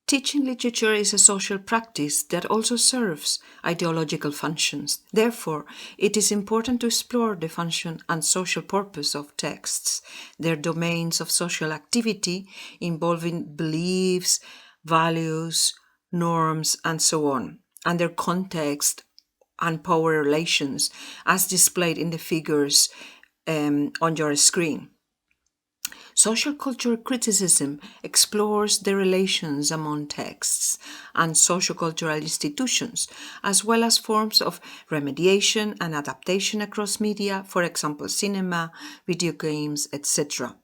Teaching literature is a social practice that also serves ideological functions. Therefore, it is important to explore the function and social purpose of texts, their domains of social activity involving beliefs, values, norms, and so on, and their context and power relations as displayed in the figures on your screen. Social cultural criticism explores the relations among texts and sociocultural institutions, as well as forms of remediation and adaptation across media, for example, cinema, video games, etc.,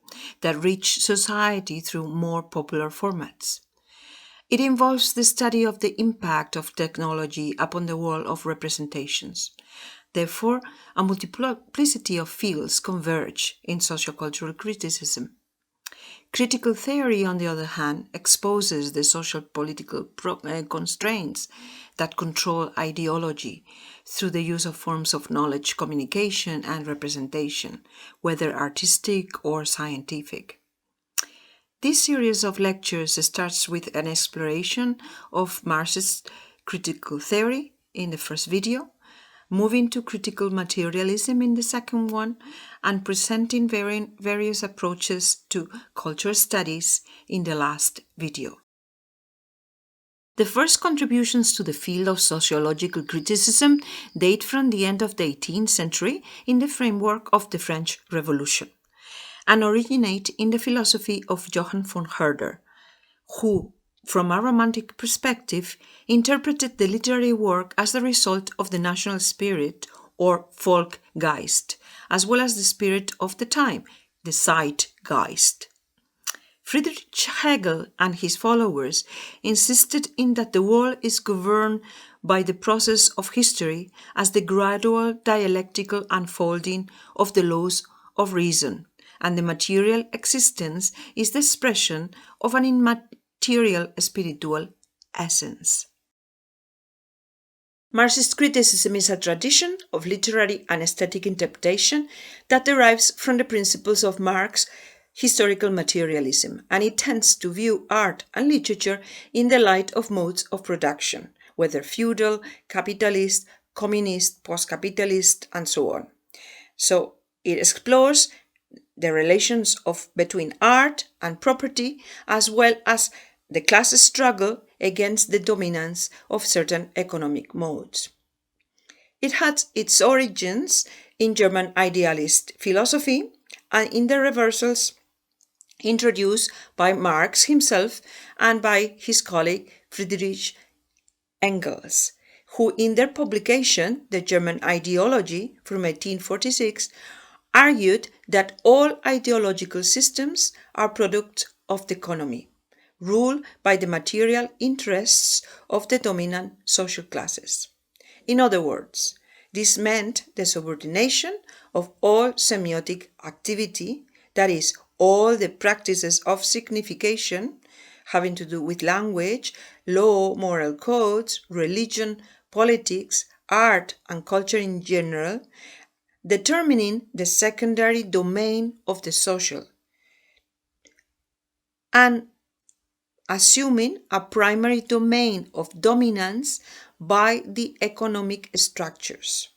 that reach society through more popular formats. It involves the study of the impact of technology upon the world of representations. Therefore, a multiplicity of fields converge in sociocultural criticism. Critical theory, on the other hand, exposes the social political constraints that control ideology through the use of forms of knowledge, communication, and representation, whether artistic or scientific. This series of lectures starts with an exploration of Marxist critical theory in the first video, moving to critical materialism in the second one, and presenting various approaches to cultural studies in the last video. The first contributions to the field of sociological criticism date from the end of the 18th century in the framework of the French Revolution, and originate in the philosophy of Johann von Herder, who, from a romantic perspective, interpreted the literary work as the result of the national spirit or Volksgeist, as well as the spirit of the time, the Zeitgeist. Friedrich Hegel and his followers insisted in that the world is governed by the process of history as the gradual dialectical unfolding of the laws of reason, and the material existence is the expression of an immaterial spiritual essence. Marxist criticism is a tradition of literary and aesthetic interpretation that derives from the principles of Marx's historical materialism, and it tends to view art and literature in the light of modes of production, whether feudal, capitalist, communist, post-capitalist, and so on. So it explores the relations between art and property, as well as the class struggle against the dominance of certain economic modes. It had its origins in German idealist philosophy and in the reversals introduced by Marx himself and by his colleague Friedrich Engels, who in their publication, The German Ideology from 1846, argued that all ideological systems are products of the economy, ruled by the material interests of the dominant social classes. In other words, this meant the subordination of all semiotic activity, that is, all the practices of signification having to do with language, law, moral codes, religion, politics, art, and culture in general, determining the secondary domain of the social, and assuming a primary domain of dominance by the economic structures,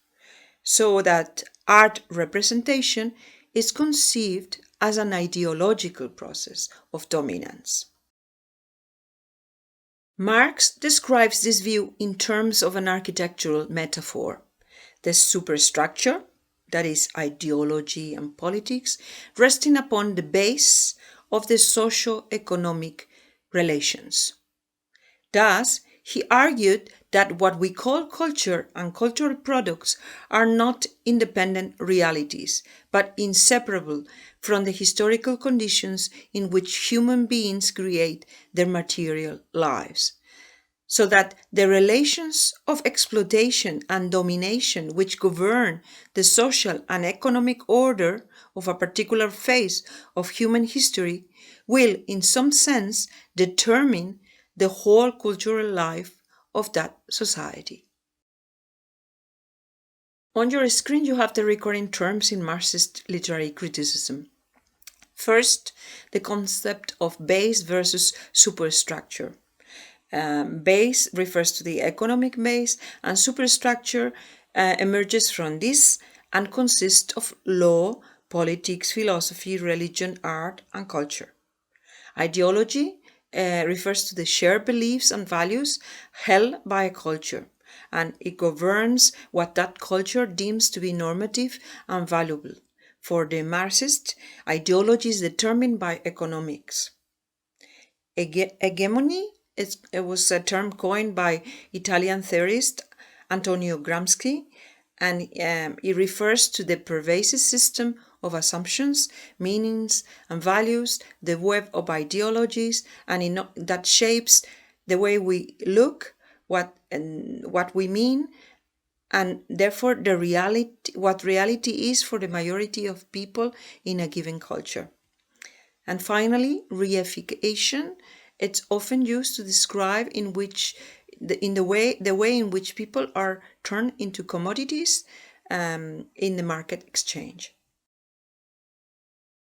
so that art representation is conceived as an ideological process of dominance. Marx describes this view in terms of an architectural metaphor. The superstructure, that is ideology and politics, resting upon the base of the socio-economic relations. Thus, he argued that what we call culture and cultural products are not independent realities, but inseparable from the historical conditions in which human beings create their material lives, so that the relations of exploitation and domination which govern the social and economic order of a particular phase of human history will, in some sense, determine the whole cultural life of that society. On your screen you have the recurring terms in Marxist literary criticism. First, the concept of base versus superstructure. Base refers to the economic base, and superstructure emerges from this and consists of law, politics, philosophy, religion, art, and culture. Ideology refers to the shared beliefs and values held by a culture, and it governs what that culture deems to be normative and valuable. For the Marxist, ideology is determined by economics. Hegemony it was a term coined by Italian theorist Antonio Gramsci, and it refers to the pervasive system of assumptions, meanings, and values, the web of ideologies, and that shapes the way we look, what we mean, and therefore what reality is for the majority of people in a given culture. And finally, reification. It's often used to describe the way in which people are turned into commodities in the market exchange.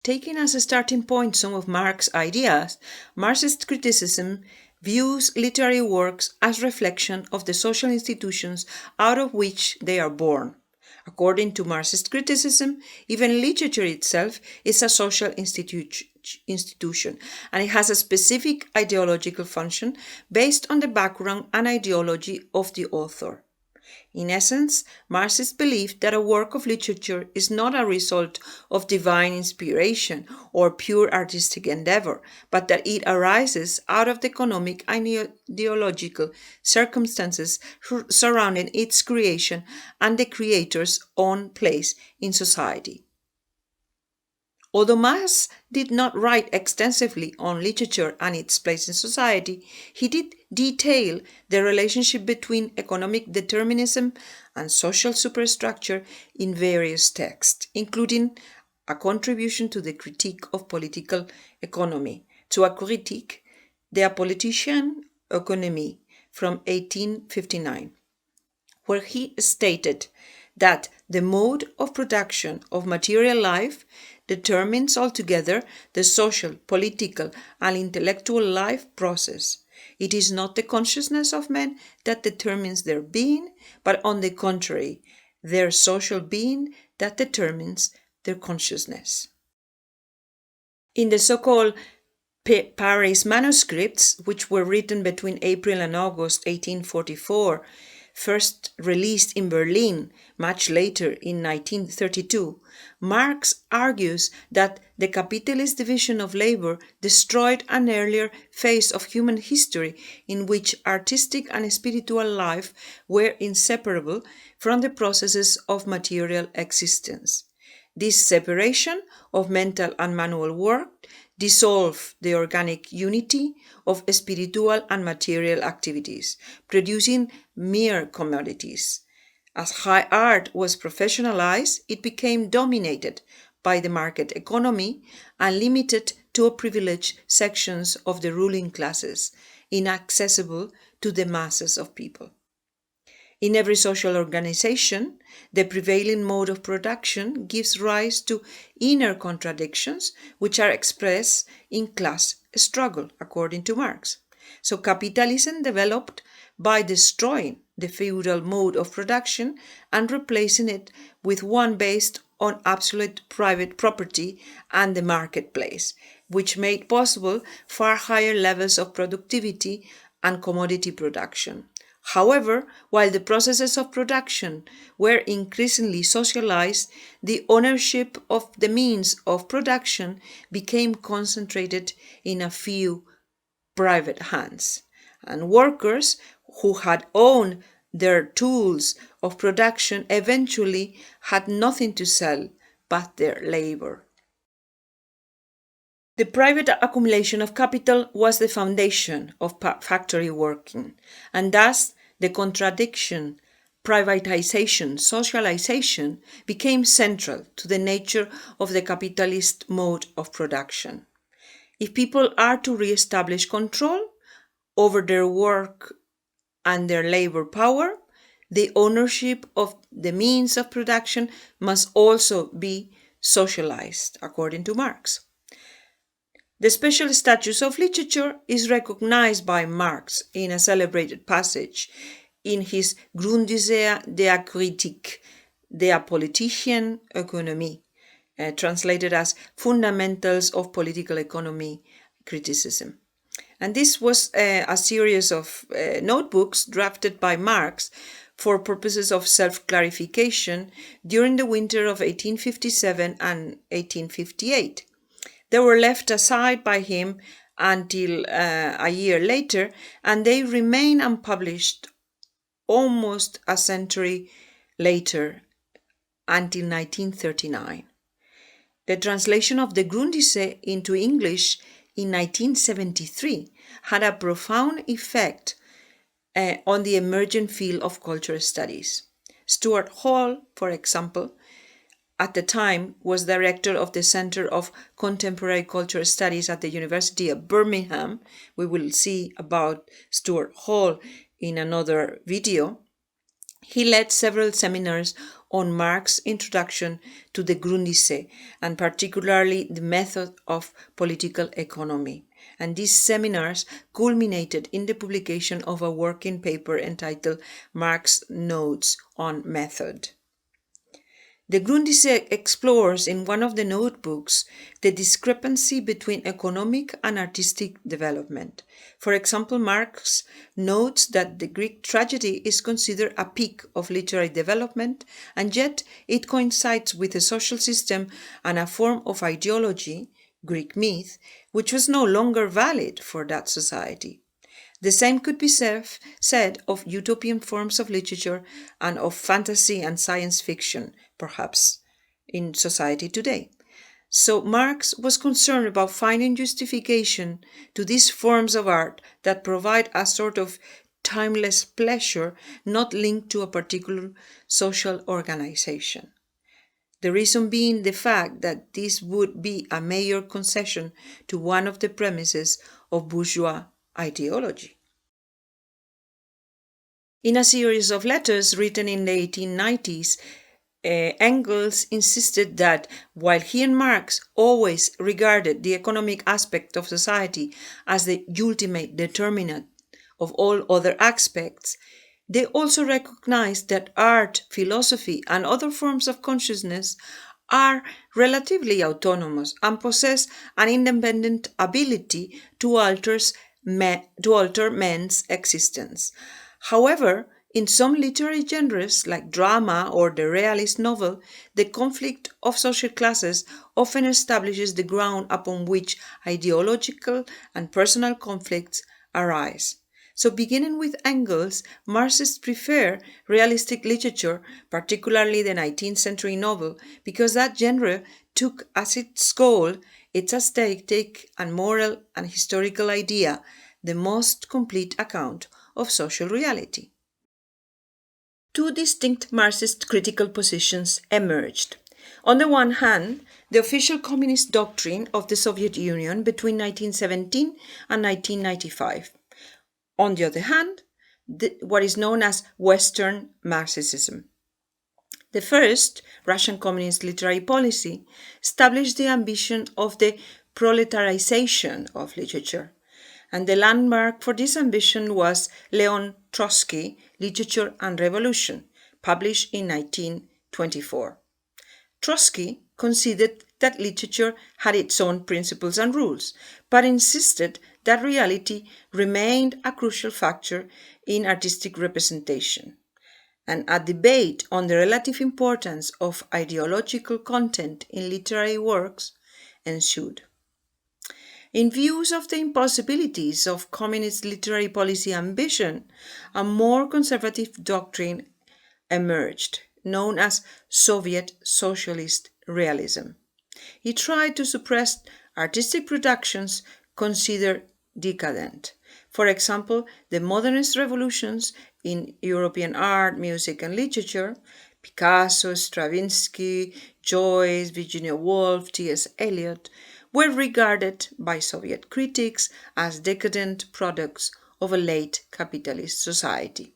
Taking as a starting point some of Marx's ideas, Marxist criticism views literary works as reflection of the social institutions out of which they are born. According to Marxist criticism, even literature itself is a social institution, and it has a specific ideological function based on the background and ideology of the author. In essence, Marxists believe that a work of literature is not a result of divine inspiration or pure artistic endeavor, but that it arises out of the economic and ideological circumstances surrounding its creation and the creator's own place in society. Although Marx did not write extensively on literature and its place in society, he did detail the relationship between economic determinism and social superstructure in various texts, including a contribution to the critique of political economy, to a critique de la politicienne économie from 1859, where he stated that the mode of production of material life determines altogether the social, political, and intellectual life process. It is not the consciousness of men that determines their being, but on the contrary, their social being that determines their consciousness. In the so-called Paris manuscripts, which were written between April and August 1844, first released in Berlin much later in 1932, Marx argues that the capitalist division of labor destroyed an earlier phase of human history in which artistic and spiritual life were inseparable from the processes of material existence. This separation of mental and manual work dissolve the organic unity of spiritual and material activities, producing mere commodities. As high art was professionalized, it became dominated by the market economy and limited to privileged sections of the ruling classes, inaccessible to the masses of people. In every social organization, the prevailing mode of production gives rise to inner contradictions which are expressed in class struggle, according to Marx. So capitalism developed by destroying the feudal mode of production and replacing it with one based on absolute private property and the marketplace, which made possible far higher levels of productivity and commodity production. However, while the processes of production were increasingly socialized, the ownership of the means of production became concentrated in a few private hands, and workers who had owned their tools of production eventually had nothing to sell but their labor. The private accumulation of capital was the foundation of factory working, and thus the contradiction, privatization, socialization became central to the nature of the capitalist mode of production. If people are to re-establish control over their work and their labor power, the ownership of the means of production must also be socialized, according to Marx. The special status of literature is recognized by Marx in a celebrated passage in his Grundidee der Kritik, der politischen Ökonomie, translated as Fundamentals of Political Economy Criticism. And this was a series of notebooks drafted by Marx for purposes of self-clarification during the winter of 1857 and 1858. They were left aside by him until a year later, and they remain unpublished almost a century later, until 1939. The translation of the Grundrisse into English in 1973 had a profound effect on the emergent field of cultural studies. Stuart Hall, for example, at the time was director of the Center of Contemporary Cultural Studies at the University of Birmingham. We will see about Stuart Hall in another video. He led several seminars on Marx's introduction to the Grundrisse, and particularly the method of political economy. And these seminars culminated in the publication of a working paper entitled Marx Notes on Method. The Grundrisse explores in one of the notebooks the discrepancy between economic and artistic development. For example, Marx notes that the Greek tragedy is considered a peak of literary development, and yet it coincides with a social system and a form of ideology, Greek myth, which was no longer valid for that society. The same could be said of utopian forms of literature and of fantasy and science fiction, perhaps, in society today. So Marx was concerned about finding justification to these forms of art that provide a sort of timeless pleasure not linked to a particular social organization. The reason being the fact that this would be a major concession to one of the premises of bourgeois ideology. In a series of letters written in the 1890s, Engels insisted that while he and Marx always regarded the economic aspect of society as the ultimate determinant of all other aspects, they also recognized that art, philosophy, and other forms of consciousness are relatively autonomous and possess an independent ability to alter men's existence. However, in some literary genres like drama or the realist novel, the conflict of social classes often establishes the ground upon which ideological and personal conflicts arise. So beginning with Engels, Marxists prefer realistic literature, particularly the 19th century novel, because that genre took as its goal its aesthetic and moral and historical idea, the most complete account of social reality. Two distinct Marxist critical positions emerged. On the one hand, the official communist doctrine of the Soviet Union between 1917 and 1995. On the other hand, what is known as Western Marxism. The first, Russian Communist literary policy, established the ambition of the proletarization of literature. And the landmark for this ambition was Leon Trotsky, Literature and Revolution, published in 1924. Trotsky considered that literature had its own principles and rules, but insisted that reality remained a crucial factor in artistic representation. And a debate on the relative importance of ideological content in literary works ensued. In view of the impossibilities of communist literary policy ambition, a more conservative doctrine emerged, known as Soviet Socialist Realism. It tried to suppress artistic productions considered decadent. For example, the modernist revolutions in European art, music, and literature, Picasso, Stravinsky, Joyce, Virginia Woolf, T.S. Eliot, were regarded by Soviet critics as decadent products of a late capitalist society.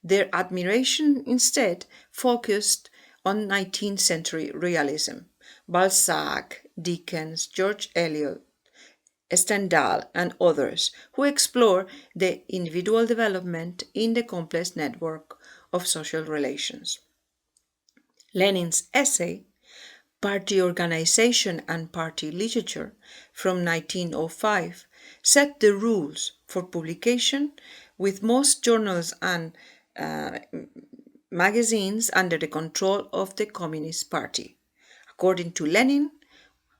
Their admiration instead focused on 19th century realism. Balzac, Dickens, George Eliot, Stendhal, and others who explore the individual development in the complex network of social relations. Lenin's essay, Party Organization and Party Literature, from 1905, set the rules for publication, with most journals and magazines under the control of the Communist Party. According to Lenin,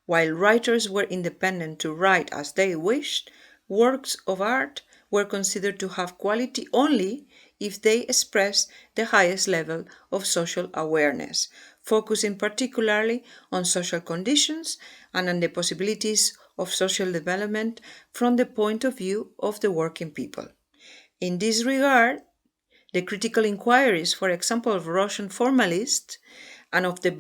while writers were independent to write as they wished, works of art were considered to have quality only if they expressed the highest level of social awareness, focusing particularly on social conditions and on the possibilities of social development from the point of view of the working people. In this regard, the critical inquiries, for example, of Russian formalists and of the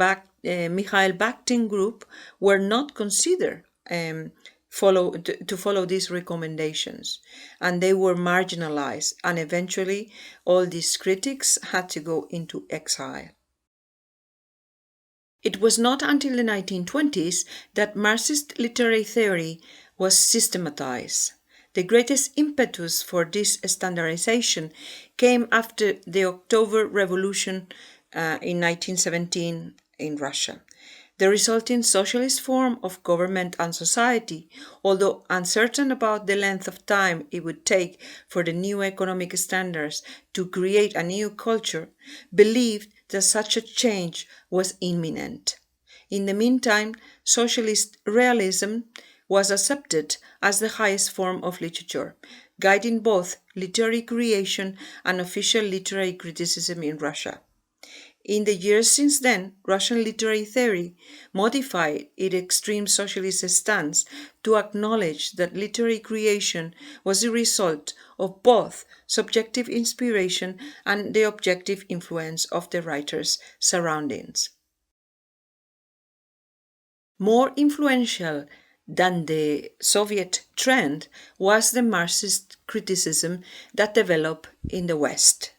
Mikhail Bakhtin group, were not considered to follow these recommendations, and they were marginalized, and eventually all these critics had to go into exile. It was not until the 1920s that Marxist literary theory was systematized. The greatest impetus for this standardization came after the October Revolution in 1917 in Russia. The resulting socialist form of government and society, although uncertain about the length of time it would take for the new economic standards to create a new culture, believed that such a change was imminent. In the meantime, socialist realism was accepted as the highest form of literature, guiding both literary creation and official literary criticism in Russia. In the years since then, Russian literary theory modified its extreme socialist stance to acknowledge that literary creation was the result of both subjective inspiration and the objective influence of the writer's surroundings. More influential than the Soviet trend was the Marxist criticism that developed in the West.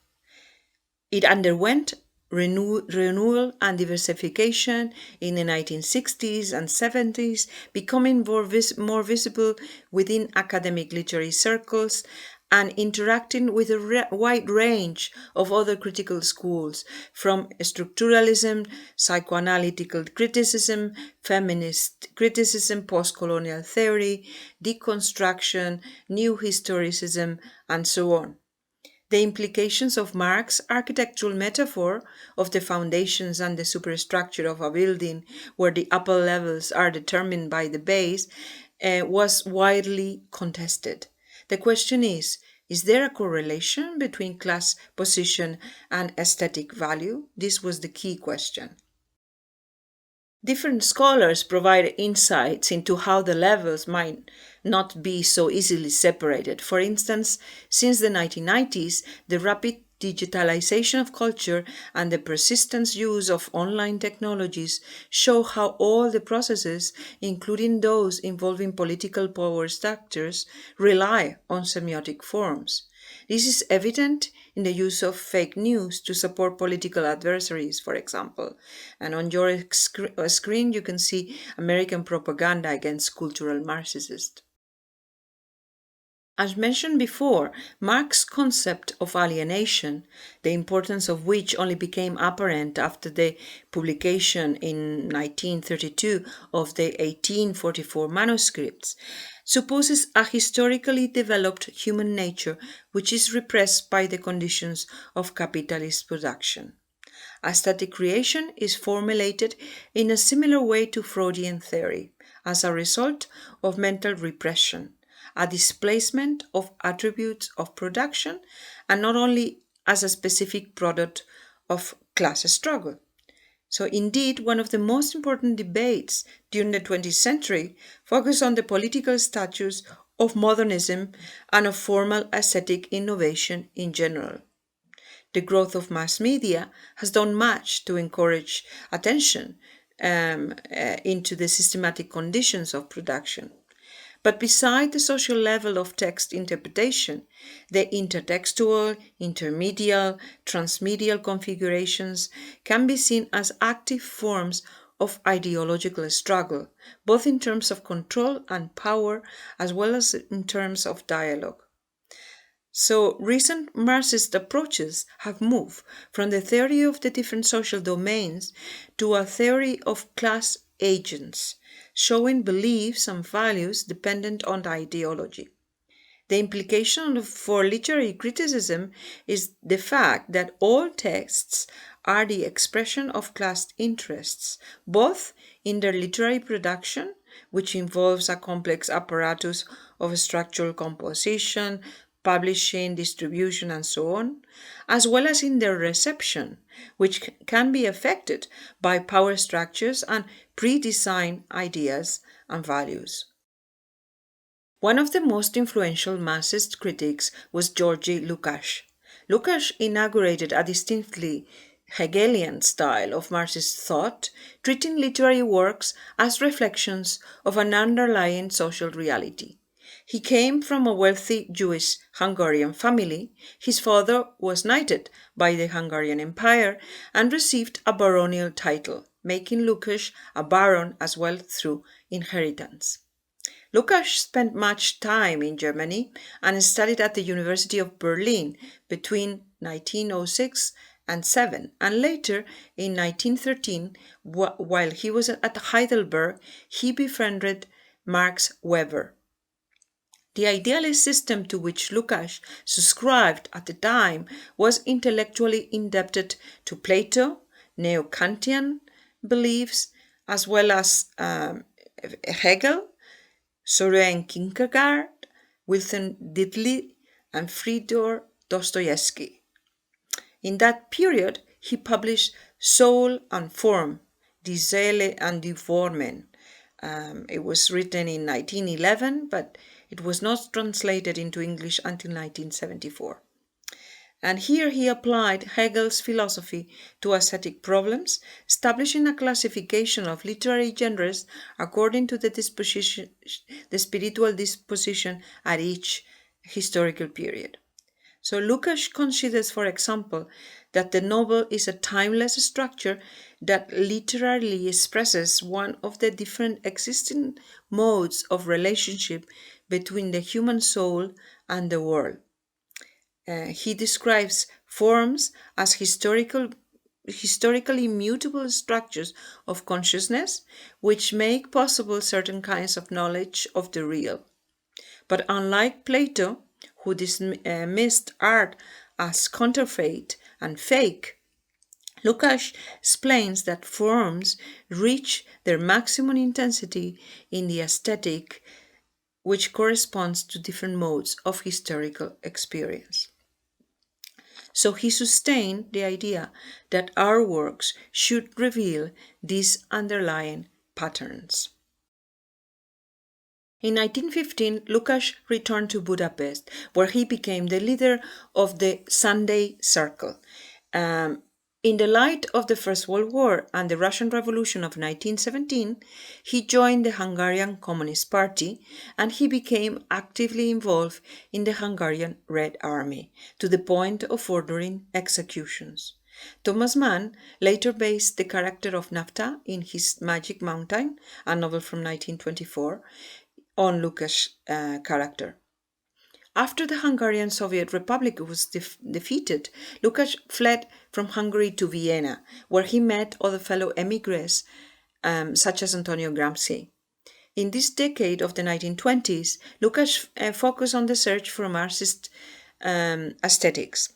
It underwent renewal and diversification in the 1960s and 70s, becoming more visible within academic literary circles and interacting with a wide range of other critical schools, from structuralism, psychoanalytical criticism, feminist criticism, post-colonial theory, deconstruction, new historicism, and so on. The implications of Marx's architectural metaphor of the foundations and the superstructure of a building, where the upper levels are determined by the base, was widely contested. The question is there a correlation between class position and aesthetic value? This was the key question. Different scholars provide insights into how the levels might not be so easily separated. For instance, since the 1990s, the rapid digitalization of culture and the persistent use of online technologies show how all the processes, including those involving political power structures, rely on semiotic forms. This is evident in the use of fake news to support political adversaries, for example. And on your screen, you can see American propaganda against cultural Marxists. As mentioned before, Marx's concept of alienation, the importance of which only became apparent after the publication in 1932 of the 1844 manuscripts, supposes a historically developed human nature which is repressed by the conditions of capitalist production. Aesthetic creation is formulated in a similar way to Freudian theory, as a result of mental repression, a displacement of attributes of production, and not only as a specific product of class struggle. So indeed, one of the most important debates during the 20th century focused on the political status of modernism and of formal aesthetic innovation in general. The growth of mass media has done much to encourage attention into the systematic conditions of production. But beside the social level of text interpretation, the intertextual, intermedial, transmedial configurations can be seen as active forms of ideological struggle, both in terms of control and power, as well as in terms of dialogue. So, recent Marxist approaches have moved from the theory of the different social domains to a theory of class agents, showing beliefs and values dependent on the ideology. The implication for literary criticism is the fact that all texts are the expression of class interests, both in their literary production, which involves a complex apparatus of structural composition, publishing, distribution, and so on, as well as in their reception, which can be affected by power structures and pre-designed ideas and values. One of the most influential Marxist critics was Georgie Lokesh. Lokesh inaugurated a distinctly Hegelian style of Marxist thought, treating literary works as reflections of an underlying social reality. He came from a wealthy Jewish Hungarian family. His father was knighted by the Hungarian Empire and received a baronial title, making Lokesh a baron as well through inheritance. Lokesh spent much time in Germany and studied at the University of Berlin between 1906 and 7, and later in 1913, while he was at Heidelberg, he befriended Max Weber. The idealist system to which Lokesh subscribed at the time was intellectually indebted to Plato, Neo-Kantian beliefs, as well as Hegel, Soren Kierkegaard, Wilhelm Dilthey, and Fyodor Dostoevsky. In that period, he published Soul and Form, Die Seele and die Formen. It was written in 1911, but it was not translated into English until 1974. And here he applied Hegel's philosophy to aesthetic problems, establishing a classification of literary genres according to the spiritual disposition at each historical period. So Lokesh considers, for example, that the novel is a timeless structure that literally expresses one of the different existing modes of relationship between the human soul and the world. He describes forms as historically immutable structures of consciousness which make possible certain kinds of knowledge of the real. But unlike Plato, who dismissed art as counterfeit and fake, Lokesh explains that forms reach their maximum intensity in the aesthetic, which corresponds to different modes of historical experience. So he sustained the idea that our works should reveal these underlying patterns. In 1915, Lokesh returned to Budapest, where he became the leader of the Sunday Circle. In the light of the First World War and the Russian Revolution of 1917, he joined the Hungarian Communist Party and he became actively involved in the Hungarian Red Army, to the point of ordering executions. Thomas Mann later based the character of Nafta in his Magic Mountain, a novel from 1924, on Lokesh's character. After the Hungarian Soviet Republic was defeated, Lokesh fled from Hungary to Vienna, where he met other fellow emigres such as Antonio Gramsci. In this decade of the 1920s, Lokesh focused on the search for Marxist aesthetics.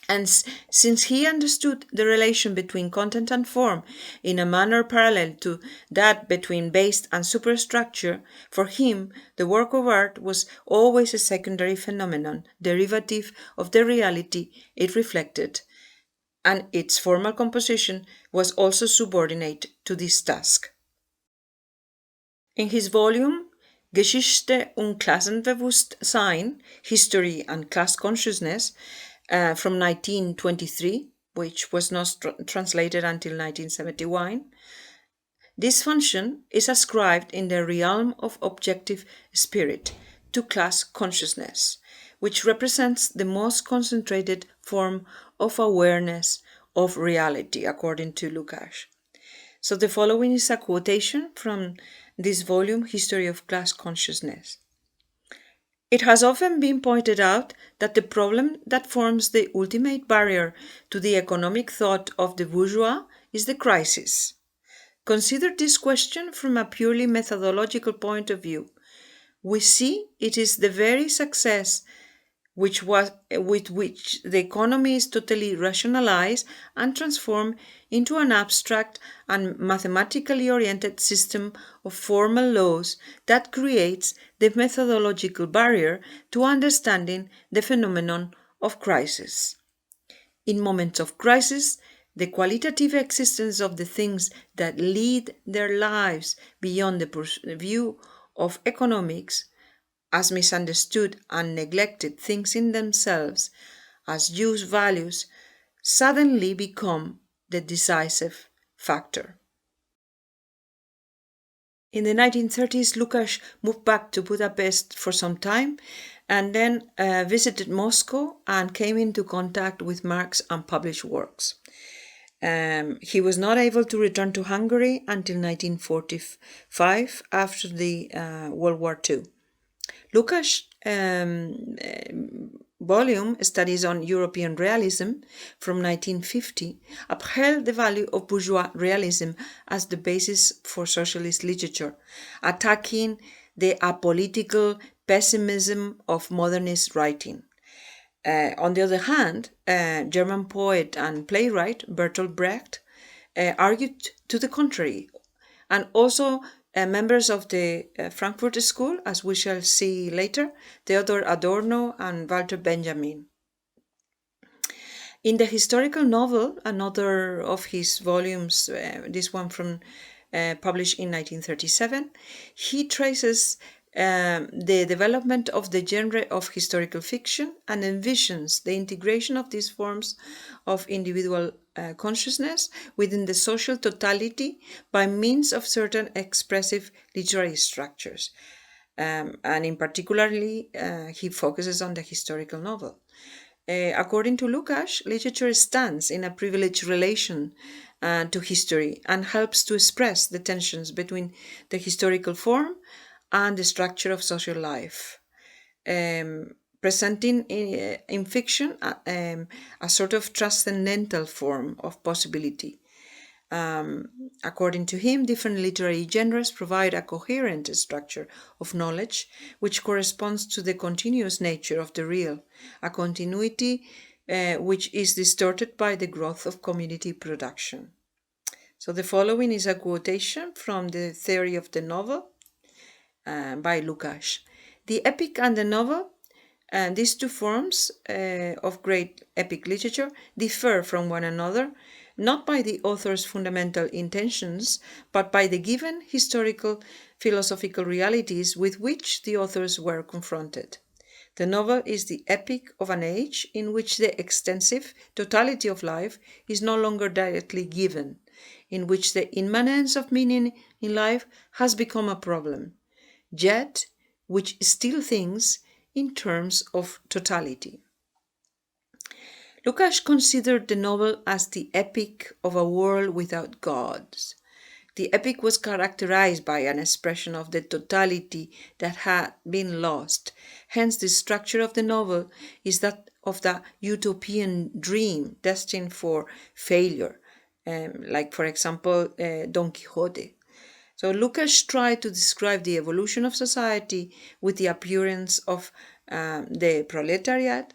And since he understood the relation between content and form in a manner parallel to that between base and superstructure, for him the work of art was always a secondary phenomenon, derivative of the reality it reflected, and its formal composition was also subordinate to this task. In his volume Geschichte und Klassenbewusstsein, History and Class Consciousness, from 1923, which was not translated until 1971, this function is ascribed in the realm of objective spirit to class consciousness, which represents the most concentrated form of awareness of reality, according to Lokesh. So the following is a quotation from this volume, History of Class Consciousness. It has often been pointed out that the problem that forms the ultimate barrier to the economic thought of the bourgeois is the crisis. Consider this question from a purely methodological point of view. We see it is the very success with which the economy is totally rationalized and transformed into an abstract and mathematically oriented system of formal laws that creates the methodological barrier to understanding the phenomenon of crisis. In moments of crisis, the qualitative existence of the things that lead their lives beyond the purview of economics, as misunderstood and neglected things in themselves, as used values, suddenly become the decisive factor. In the 1930s, Lukács moved back to Budapest for some time and then visited Moscow and came into contact with Marx and published works. He was not able to return to Hungary until 1945 after the World War II. Lukács' volume, Studies on European Realism, from 1950, upheld the value of bourgeois realism as the basis for socialist literature, attacking the apolitical pessimism of modernist writing. On the other hand, German poet and playwright Bertolt Brecht argued to the contrary, and also members of the Frankfurt School, as we shall see later, Theodor Adorno and Walter Benjamin. In the historical novel, another of his volumes, this one from published in 1937, he traces the development of the genre of historical fiction and envisions the integration of these forms of individual consciousness within the social totality by means of certain expressive literary structures. And in particularly, he focuses on the historical novel. According to Lukács, literature stands in a privileged relation to history and helps to express the tensions between the historical form and the structure of social life, presenting in fiction a sort of transcendental form of possibility. According to him, different literary genres provide a coherent structure of knowledge which corresponds to the continuous nature of the real, a continuity which is distorted by the growth of community production. So the following is a quotation from the Theory of the Novel by Lukács. The epic and the novel, these two forms of great epic literature, differ from one another not by the author's fundamental intentions, but by the given historical philosophical realities with which the authors were confronted. The novel is the epic of an age in which the extensive totality of life is no longer directly given, in which the immanence of meaning in life has become a problem, yet which still thinks in terms of totality. Lukács considered the novel as the epic of a world without gods. The epic was characterized by an expression of the totality that had been lost. Hence, the structure of the novel is that of the utopian dream destined for failure, like, for example, Don Quixote. So Lukács tried to describe the evolution of society with the appearance of the proletariat,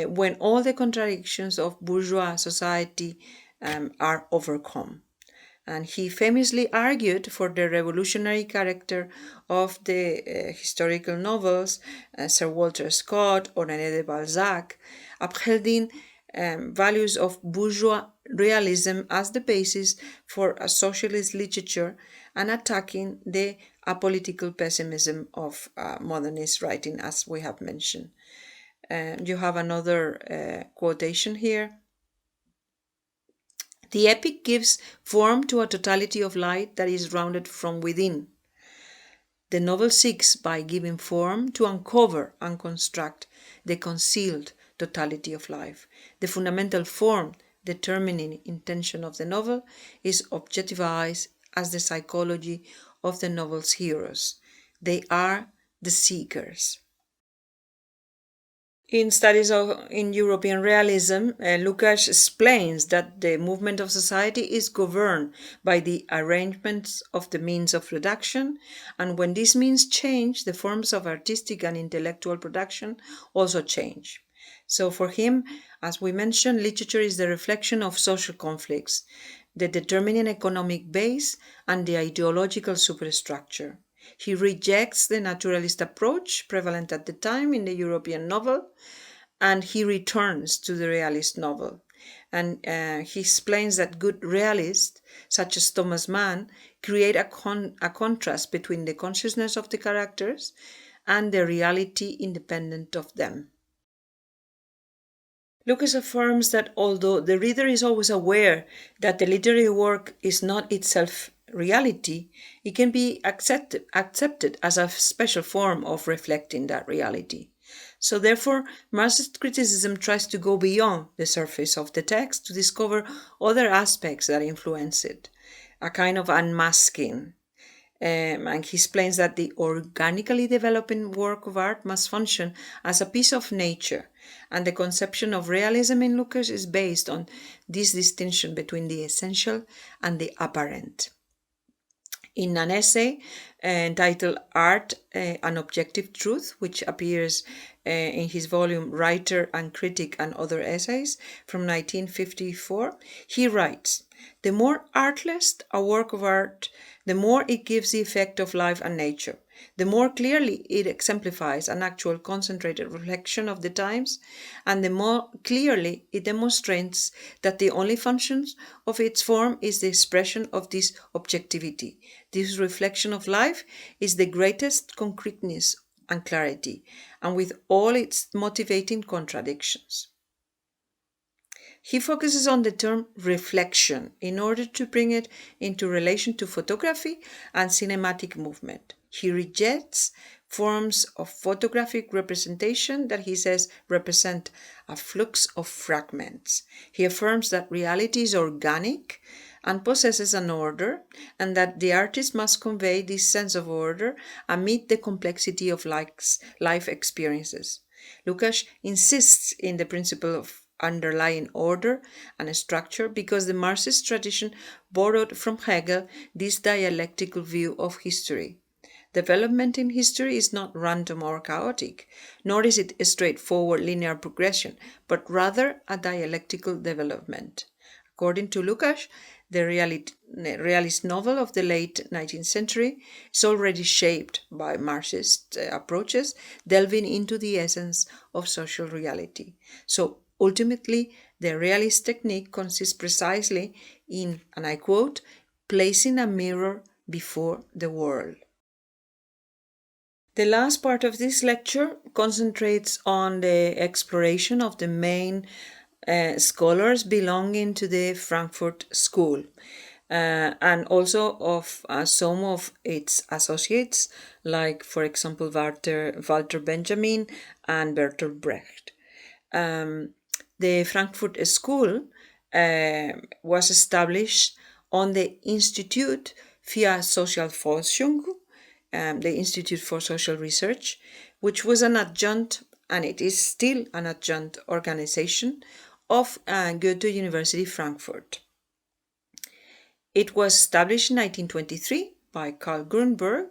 when all the contradictions of bourgeois society are overcome. And he famously argued for the revolutionary character of the historical novels, Sir Walter Scott or René de Balzac, upholding values of bourgeois realism as the basis for a socialist literature and attacking the apolitical pessimism of modernist writing, as we have mentioned. You have another quotation here. The epic gives form to a totality of light that is rounded from within. The novel seeks, by giving form, to uncover and construct the concealed totality of life, the fundamental form determining intention of the novel is objectivized as the psychology of the novel's heroes. They are the seekers. In studies in European realism, Lukács explains that the movement of society is governed by the arrangements of the means of production, and when these means change, the forms of artistic and intellectual production also change. So for him, as we mentioned, literature is the reflection of social conflicts, the determining economic base, and the ideological superstructure. He rejects the naturalist approach prevalent at the time in the European novel, and he returns to the realist novel. And he explains that good realists, such as Thomas Mann, create a contrast between the consciousness of the characters and the reality independent of them. Lukács affirms that although the reader is always aware that the literary work is not itself reality, it can be accepted as a special form of reflecting that reality. So therefore, Marxist criticism tries to go beyond the surface of the text to discover other aspects that influence it, a kind of unmasking. And he explains that the organically developing work of art must function as a piece of nature, and the conception of realism in Lukács is based on this distinction between the essential and the apparent. In an essay entitled Art, an Objective Truth, which appears in his volume Writer and Critic and Other Essays from 1954, he writes, "The more artless a work of art, the more it gives the effect of life and nature, the more clearly it exemplifies an actual concentrated reflection of the times, and the more clearly it demonstrates that the only function of its form is the expression of this objectivity. This reflection of life is the greatest concreteness and clarity, and with all its motivating contradictions." He focuses on the term reflection in order to bring it into relation to photography and cinematic movement. He rejects forms of photographic representation that he says represent a flux of fragments. He affirms that reality is organic and possesses an order, and that the artist must convey this sense of order amid the complexity of life experiences. Lukács insists in the principle of underlying order and structure because the Marxist tradition borrowed from Hegel this dialectical view of history. Development in history is not random or chaotic, nor is it a straightforward linear progression, but rather a dialectical development. According to Lukács, the realist novel of the late 19th century is already shaped by Marxist approaches, delving into the essence of social reality. So ultimately, the realist technique consists precisely in, and I quote, placing a mirror before the world. The last part of this lecture concentrates on the exploration of the main scholars belonging to the Frankfurt School, and also of some of its associates, like, for example, Walter Benjamin and Bertolt Brecht. The Frankfurt School was established on the Institut für Sozialforschung, the Institute for Social Research, which was an adjunct, and it is still an adjunct organization of Goethe University Frankfurt. It was established in 1923 by Karl Grünberg,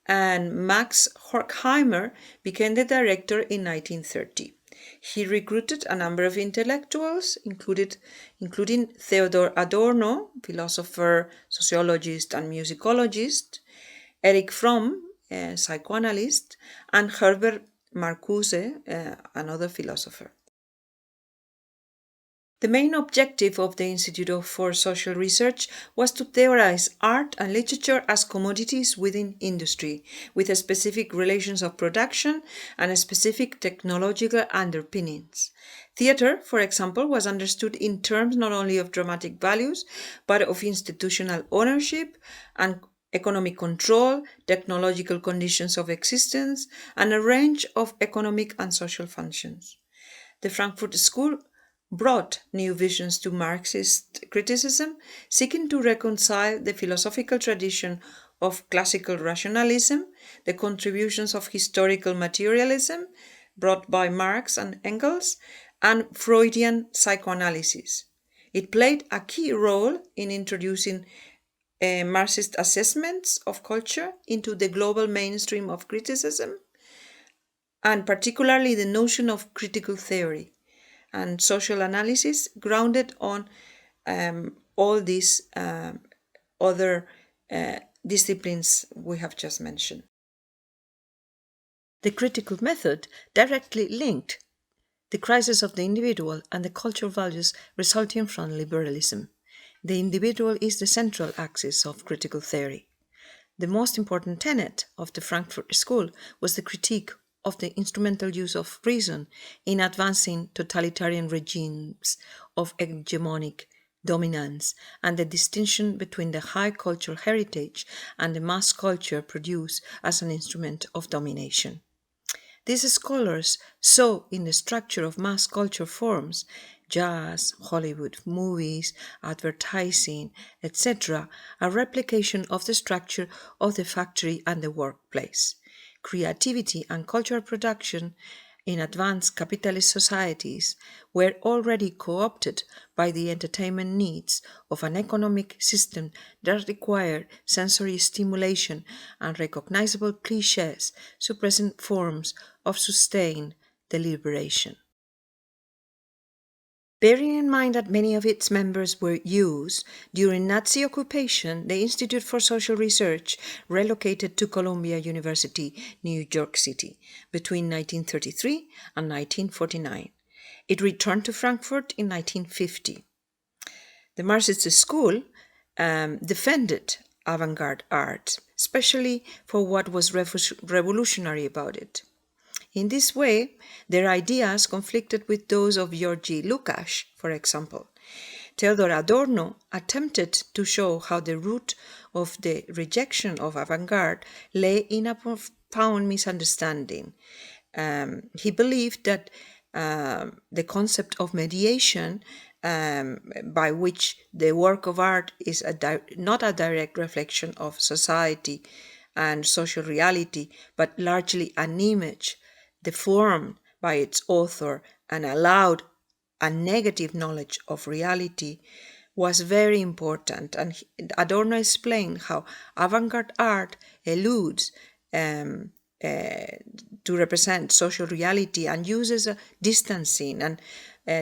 and Max Horkheimer became the director in 1930. He recruited a number of intellectuals, including Theodor Adorno, philosopher, sociologist, and musicologist, Erich Fromm, a psychoanalyst, and Herbert Marcuse, another philosopher. The main objective of the Institute for Social Research was to theorize art and literature as commodities within industry, with specific relations of production and specific technological underpinnings. Theater, for example, was understood in terms not only of dramatic values, but of institutional ownership and economic control, technological conditions of existence, and a range of economic and social functions. The Frankfurt School brought new visions to Marxist criticism, seeking to reconcile the philosophical tradition of classical rationalism, the contributions of historical materialism brought by Marx and Engels, and Freudian psychoanalysis. It played a key role in introducing Marxist assessments of culture into the global mainstream of criticism, and particularly the notion of critical theory and social analysis grounded on all these other disciplines we have just mentioned. The critical method directly linked the crisis of the individual and the cultural values resulting from liberalism. The individual is the central axis of critical theory. The most important tenet of the Frankfurt School was the critique of the instrumental use of reason in advancing totalitarian regimes of hegemonic dominance and the distinction between the high cultural heritage and the mass culture produced as an instrument of domination. These scholars saw in the structure of mass culture forms, jazz, Hollywood movies, advertising, etc., a replication of the structure of the factory and the workplace. Creativity and cultural production in advanced capitalist societies were already co-opted by the entertainment needs of an economic system that required sensory stimulation and recognizable cliches, suppressing forms of sustained deliberation. Bearing in mind that many of its members were Jews, during Nazi occupation, the Institute for Social Research relocated to Columbia University, New York City, between 1933 and 1949. It returned to Frankfurt in 1950. The Marxist school defended avant-garde art, especially for what was revolutionary about it. In this way, their ideas conflicted with those of Georgie Lokesh, for example. Theodor Adorno attempted to show how the root of the rejection of avant-garde lay in a profound misunderstanding. He believed that the concept of mediation, by which the work of art is not a direct reflection of society and social reality, but largely an image deformed by its author and allowed a negative knowledge of reality, was very important. And Adorno explained how avant-garde art eludes to represent social reality and uses distancing and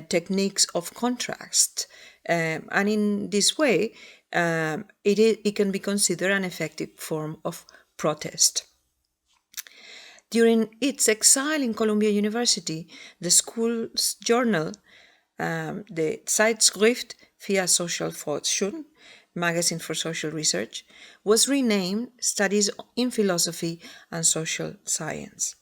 techniques of contrast. And in this way, it can be considered an effective form of protest. During its exile in Columbia University, the school's journal, the Zeitschrift für Sozialforschung, magazine for social research, was renamed Studies in Philosophy and Social Science.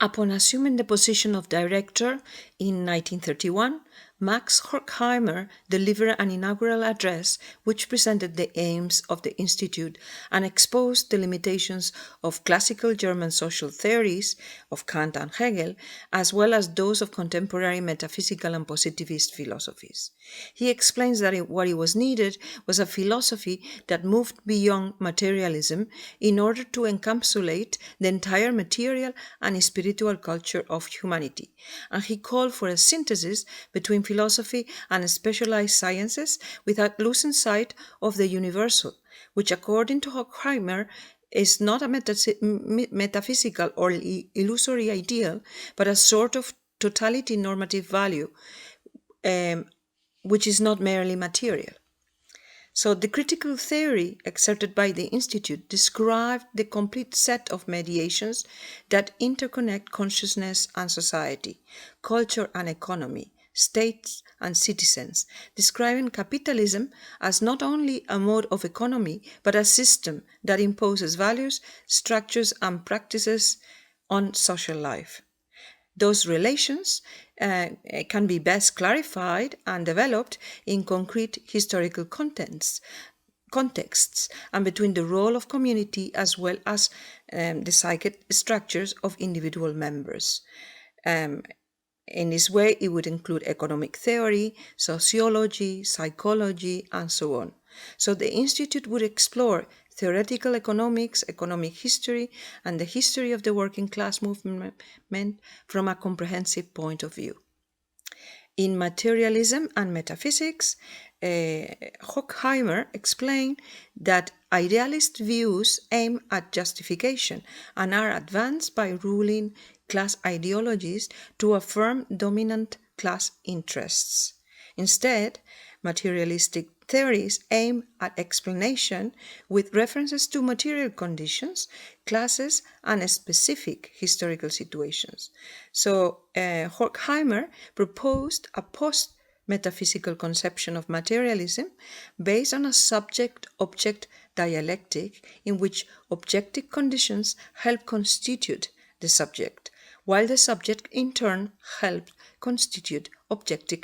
Upon assuming the position of director in 1931, Max Horkheimer delivered an inaugural address which presented the aims of the Institute and exposed the limitations of classical German social theories of Kant and Hegel, as well as those of contemporary metaphysical and positivist philosophies. He explains that what it was needed was a philosophy that moved beyond materialism in order to encapsulate the entire material and spiritual culture of humanity, and he called for a synthesis between philosophy and specialized sciences without losing sight of the universal, which according to Horkheimer is not a metaphysical or illusory ideal, but a sort of totality normative value, which is not merely material. So the critical theory exerted by the Institute described the complete set of mediations that interconnect consciousness and society, culture and economy, states and citizens, describing capitalism as not only a mode of economy, but a system that imposes values, structures and practices on social life. Those relations can be best clarified and developed in concrete historical contexts and between the role of community as well as the psychic structures of individual members. In this way, it would include economic theory, sociology, psychology, and so on. So the Institute would explore theoretical economics, economic history, and the history of the working class movement from a comprehensive point of view. In Materialism and Metaphysics, Horkheimer explained that idealist views aim at justification and are advanced by ruling class ideologies to affirm dominant class interests. Instead, materialistic theories aim at explanation with references to material conditions, classes, and specific historical situations. So, Horkheimer proposed a post-metaphysical conception of materialism based on a subject-object dialectic in which objective conditions help constitute the subject, while the subject in turn helped constitute objective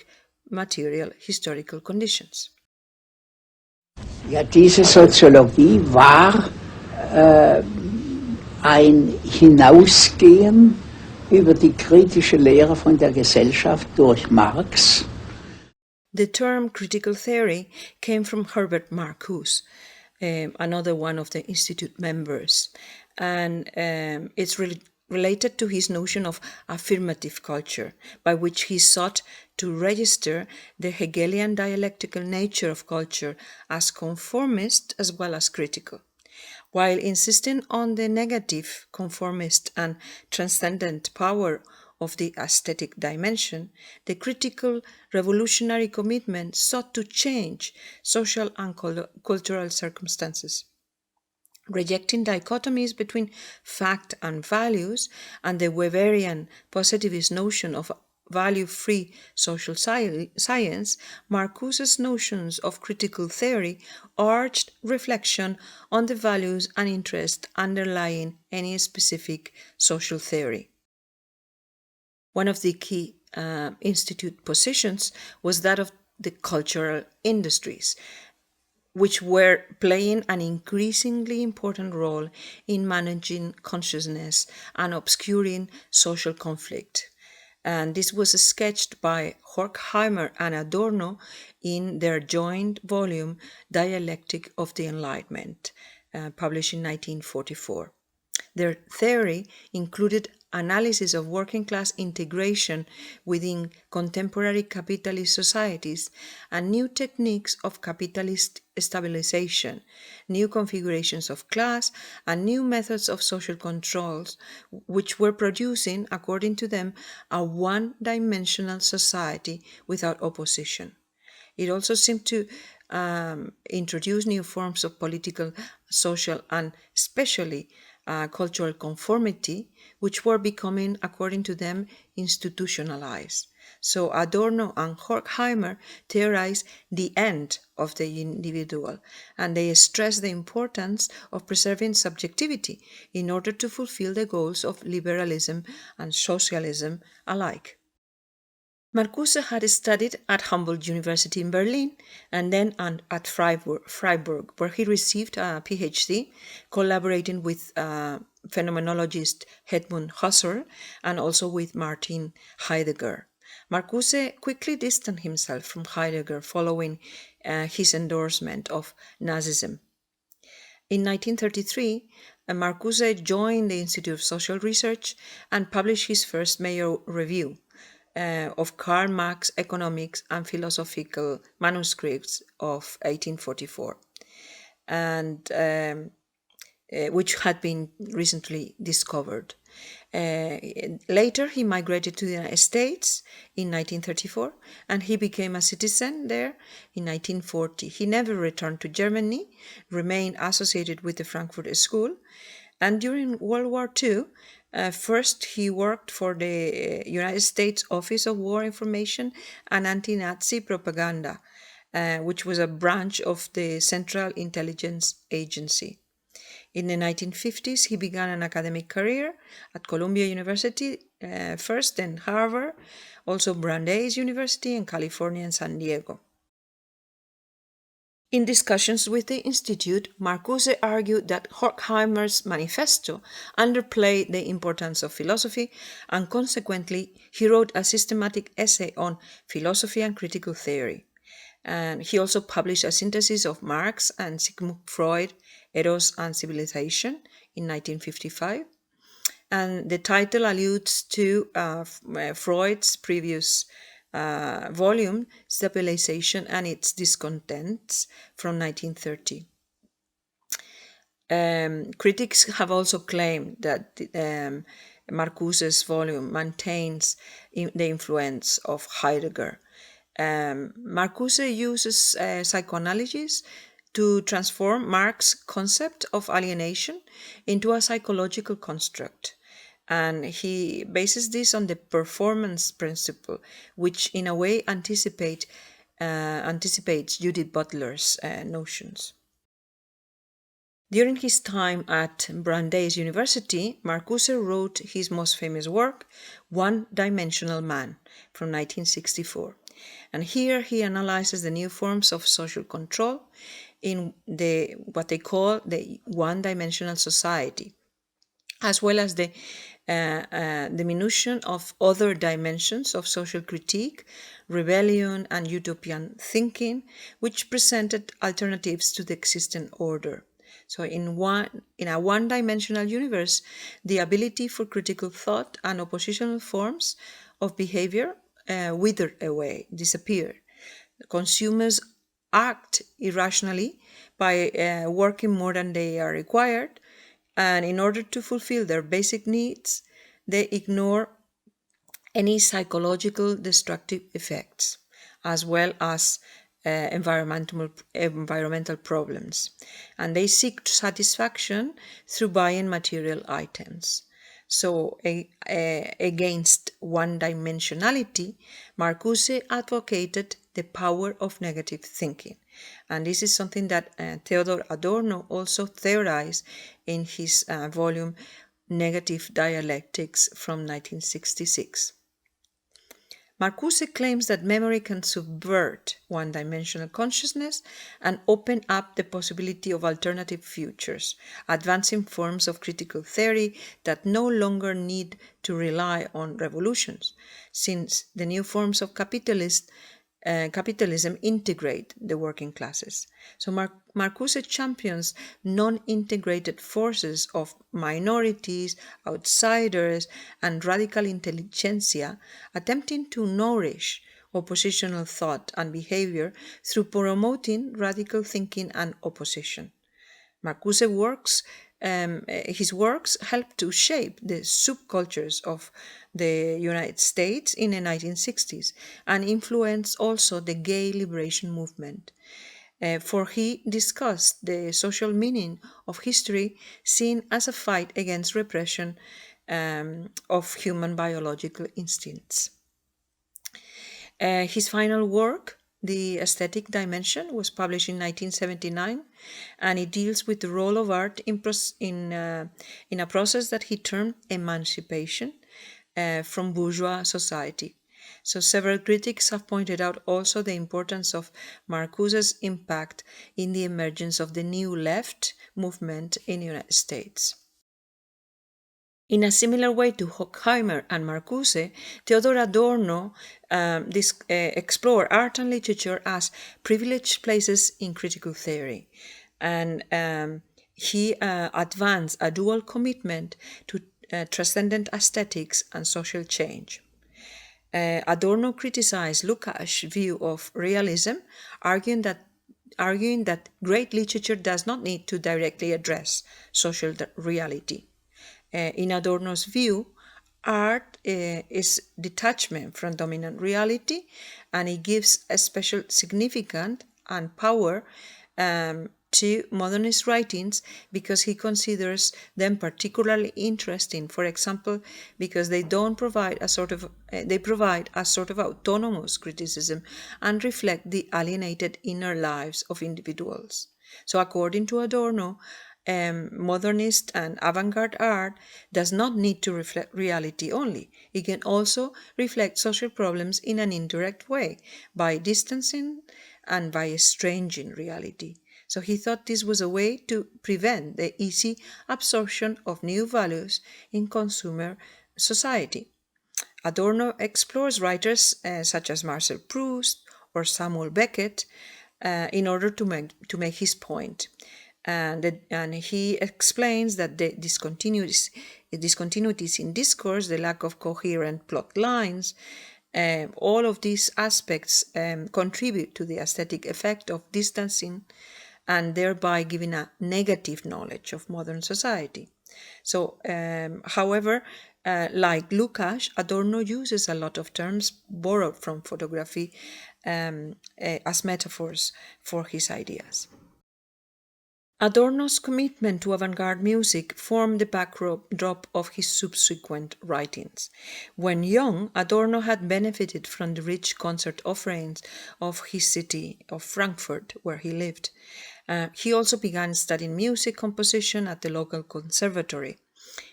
material historical conditions. Ja, diese Soziologie war ein Hinausgehen über die kritische Lehre von der Gesellschaft durch Marx. The term critical theory came from Herbert Marcuse, another one of the Institute members, and it's related to his notion of affirmative culture, by which he sought to register the Hegelian dialectical nature of culture as conformist as well as critical. While insisting on the negative, conformist, and transcendent power of the aesthetic dimension, the critical revolutionary commitment sought to change social and cultural circumstances. Rejecting dichotomies between fact and values and the Weberian positivist notion of value-free social science, Marcuse's notions of critical theory urged reflection on the values and interests underlying any specific social theory. One of the key institute positions was that of the cultural industries, which were playing an increasingly important role in managing consciousness and obscuring social conflict. And this was sketched by Horkheimer and Adorno in their joint volume Dialectic of the Enlightenment, published in 1944. Their theory included analysis of working class integration within contemporary capitalist societies and new techniques of capitalist stabilization, new configurations of class, and new methods of social controls, which were producing, according to them, a one-dimensional society without opposition. It also seemed to introduce new forms of political, social, and especially cultural conformity, which were becoming, according to them, institutionalized. So Adorno and Horkheimer theorized the end of the individual, and they stressed the importance of preserving subjectivity in order to fulfill the goals of liberalism and socialism alike. Marcuse had studied at Humboldt University in Berlin and then at Freiburg, where he received a PhD, collaborating with phenomenologist Edmund Husserl and also with Martin Heidegger. Marcuse quickly distanced himself from Heidegger following his endorsement of Nazism. In 1933, Marcuse joined the Institute of Social Research and published his first major review of Karl Marx Economics and Philosophical Manuscripts of 1844, and which had been recently discovered. Later, he migrated to the United States in 1934, and he became a citizen there in 1940. He never returned to Germany, remained associated with the Frankfurt School, and during World War II, first he worked for the United States Office of War Information and Anti-Nazi Propaganda, which was a branch of the Central Intelligence Agency. In the 1950s, he began an academic career at Columbia University, first, then Harvard, also Brandeis University in California and San Diego. In discussions with the Institute, Marcuse argued that Horkheimer's manifesto underplayed the importance of philosophy, and consequently, he wrote a systematic essay on philosophy and critical theory. And he also published a synthesis of Marx and Sigmund Freud, Eros and Civilization, in 1955. And the title alludes to Freud's previous volume, Stabilization and its Discontents, from 1930. Critics have also claimed that Marcuse's volume maintains the influence of Heidegger. Marcuse uses psychoanalysis to transform Marx's concept of alienation into a psychological construct. And he bases this on the performance principle, which in a way anticipates Judith Butler's notions. During his time at Brandeis University, Marcuse wrote his most famous work, One-Dimensional Man, from 1964. And here he analyzes the new forms of social control in what they call the one-dimensional society, as well as the diminution of other dimensions of social critique, rebellion, and utopian thinking, which presented alternatives to the existing order. So in a one-dimensional universe, the ability for critical thought and oppositional forms of behavior withered away, disappeared. Consumers act irrationally by working more than they are required, and in order to fulfill their basic needs, they ignore any psychological destructive effects, as well as environmental problems, and they seek satisfaction through buying material items. So against one-dimensionality, Marcuse advocated the power of negative thinking. And this is something that Theodor Adorno also theorized in his volume Negative Dialectics from 1966. Marcuse claims that memory can subvert one-dimensional consciousness and open up the possibility of alternative futures, advancing forms of critical theory that no longer need to rely on revolutions, since the new forms of capitalism integrate the working classes. So Marcuse champions non-integrated forces of minorities, outsiders, and radical intelligentsia, attempting to nourish oppositional thought and behavior through promoting radical thinking and opposition. His works helped to shape the subcultures of the United States in the 1960s and influenced also the gay liberation movement. For he discussed the social meaning of history seen as a fight against repression of human biological instincts. His final work, The Aesthetic Dimension, was published in 1979, and it deals with the role of art in a process that he termed emancipation from bourgeois society. So several critics have pointed out also the importance of Marcuse's impact in the emergence of the New Left movement in the United States. In a similar way to Horkheimer and Marcuse, Theodor Adorno explored art and literature as privileged places in critical theory. And he advanced a dual commitment to transcendent aesthetics and social change. Adorno criticized Lokesh's view of realism, arguing that great literature does not need to directly address social reality. In Adorno's view, art is detachment from dominant reality, and it gives a special significance and power to modernist writings because he considers them particularly interesting. For example, because they provide a sort of autonomous criticism and reflect the alienated inner lives of individuals. So, according to Adorno, modernist and avant-garde art does not need to reflect reality only. It can also reflect social problems in an indirect way by distancing and by estranging reality. So he thought this was a way to prevent the easy absorption of new values in consumer society. Adorno explores writers such as Marcel Proust or Samuel Beckett in order to make his point. And he explains that the discontinuities in discourse, the lack of coherent plot lines, all of these aspects contribute to the aesthetic effect of distancing and thereby giving a negative knowledge of modern society. So, however, like Lukács, Adorno uses a lot of terms borrowed from photography as metaphors for his ideas. Adorno's commitment to avant-garde music formed the backdrop of his subsequent writings. When young, Adorno had benefited from the rich concert offerings of his city of Frankfurt, where he lived. He also began studying music composition at the local conservatory.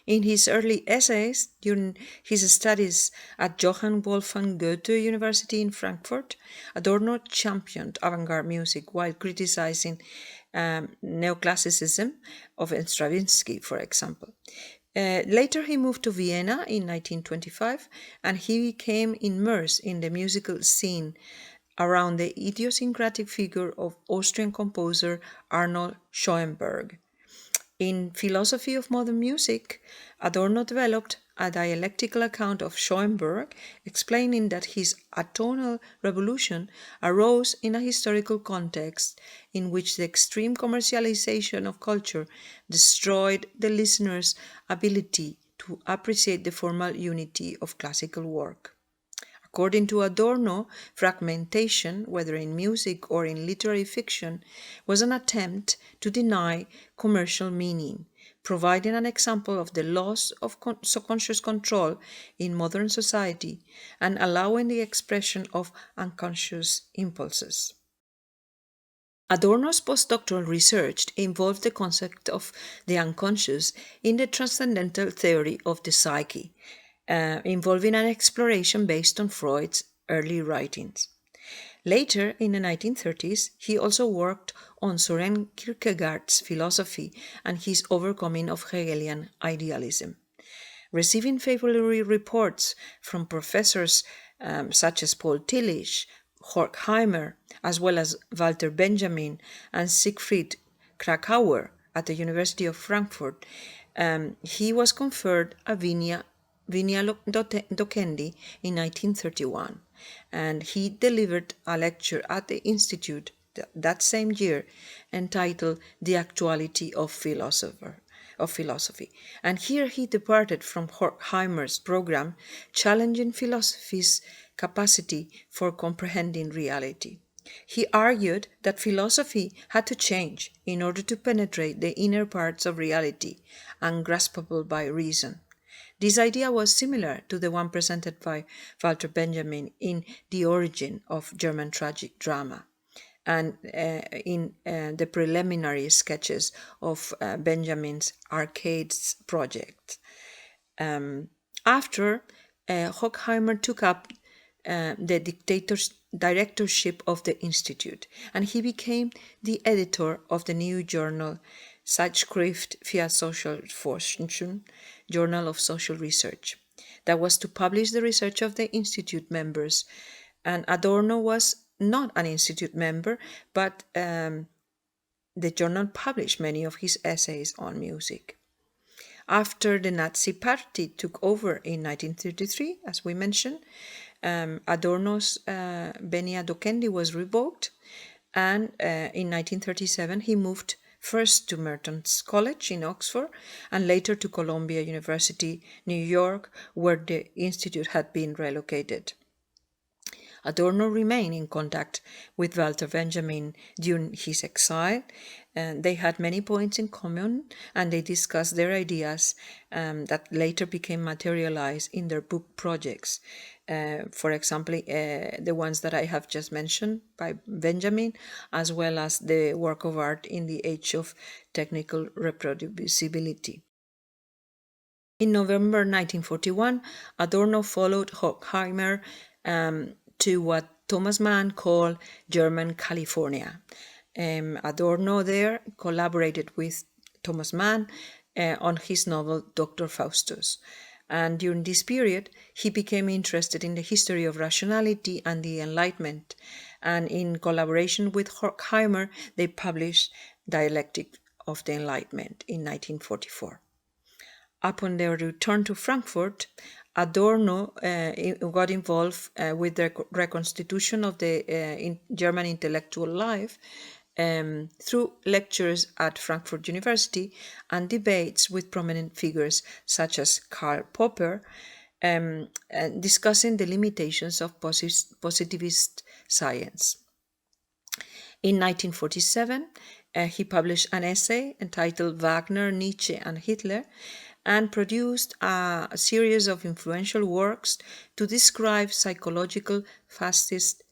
In his early essays during his studies at Johann Wolfgang Goethe University in Frankfurt, Adorno championed avant-garde music while criticizing neoclassicism of Stravinsky, for example. Later he moved to Vienna in 1925 and he became immersed in the musical scene around the idiosyncratic figure of Austrian composer Arnold Schoenberg. In Philosophy of Modern Music, Adorno developed a dialectical account of Schoenberg, explaining that his atonal revolution arose in a historical context in which the extreme commercialization of culture destroyed the listener's ability to appreciate the formal unity of classical work. According to Adorno, fragmentation, whether in music or in literary fiction, was an attempt to deny commercial meaning, providing an example of the loss of subconscious control in modern society and allowing the expression of unconscious impulses. Adorno's postdoctoral research involved the concept of the unconscious in the transcendental theory of the psyche, involving an exploration based on Freud's early writings. Later, in the 1930s, he also worked on Soren Kierkegaard's philosophy and his overcoming of Hegelian idealism. Receiving favorable reports from professors such as Paul Tillich, Horkheimer, as well as Walter Benjamin and Siegfried Kracauer at the University of Frankfurt, he was conferred a Venia Docendi in 1931, and he delivered a lecture at the Institute that same year entitled The Actuality of Philosophy. And here he departed from Horkheimer's program, challenging philosophy's capacity for comprehending reality. He argued that philosophy had to change in order to penetrate the inner parts of reality, ungraspable by reason. This idea was similar to the one presented by Walter Benjamin in The Origin of German Tragic Drama and in the preliminary sketches of Benjamin's Arcades project. After Horkheimer took up the directorship of the Institute, and he became the editor of the new journal Zeitschrift für Sozialforschung, Journal of Social Research, that was to publish the research of the Institute members. And Adorno was not an Institute member, but the journal published many of his essays on music. After the Nazi Party took over in 1933, as we mentioned, Adorno's Venia Docendi was revoked, and in 1937 he moved first to Merton's College in Oxford and later to Columbia University, New York, where the institute had been relocated. Adorno remained in contact with Walter Benjamin during his exile, and they had many points in common, and they discussed their ideas that later became materialized in their book projects. For example, the ones that I have just mentioned by Benjamin, as well as the work of art in the age of technical reproducibility. In November 1941, Adorno followed Horkheimer to what Thomas Mann called German California. Adorno there collaborated with Thomas Mann on his novel Dr. Faustus. And during this period, he became interested in the history of rationality and the Enlightenment. And in collaboration with Horkheimer, they published Dialectic of the Enlightenment in 1944. Upon their return to Frankfurt, Adorno got involved with the reconstitution of the German intellectual life through lectures at Frankfurt University and debates with prominent figures such as Karl Popper, discussing the limitations of positivist science. In 1947, he published an essay entitled Wagner, Nietzsche, and Hitler, and produced a series of influential works to describe psychological fascist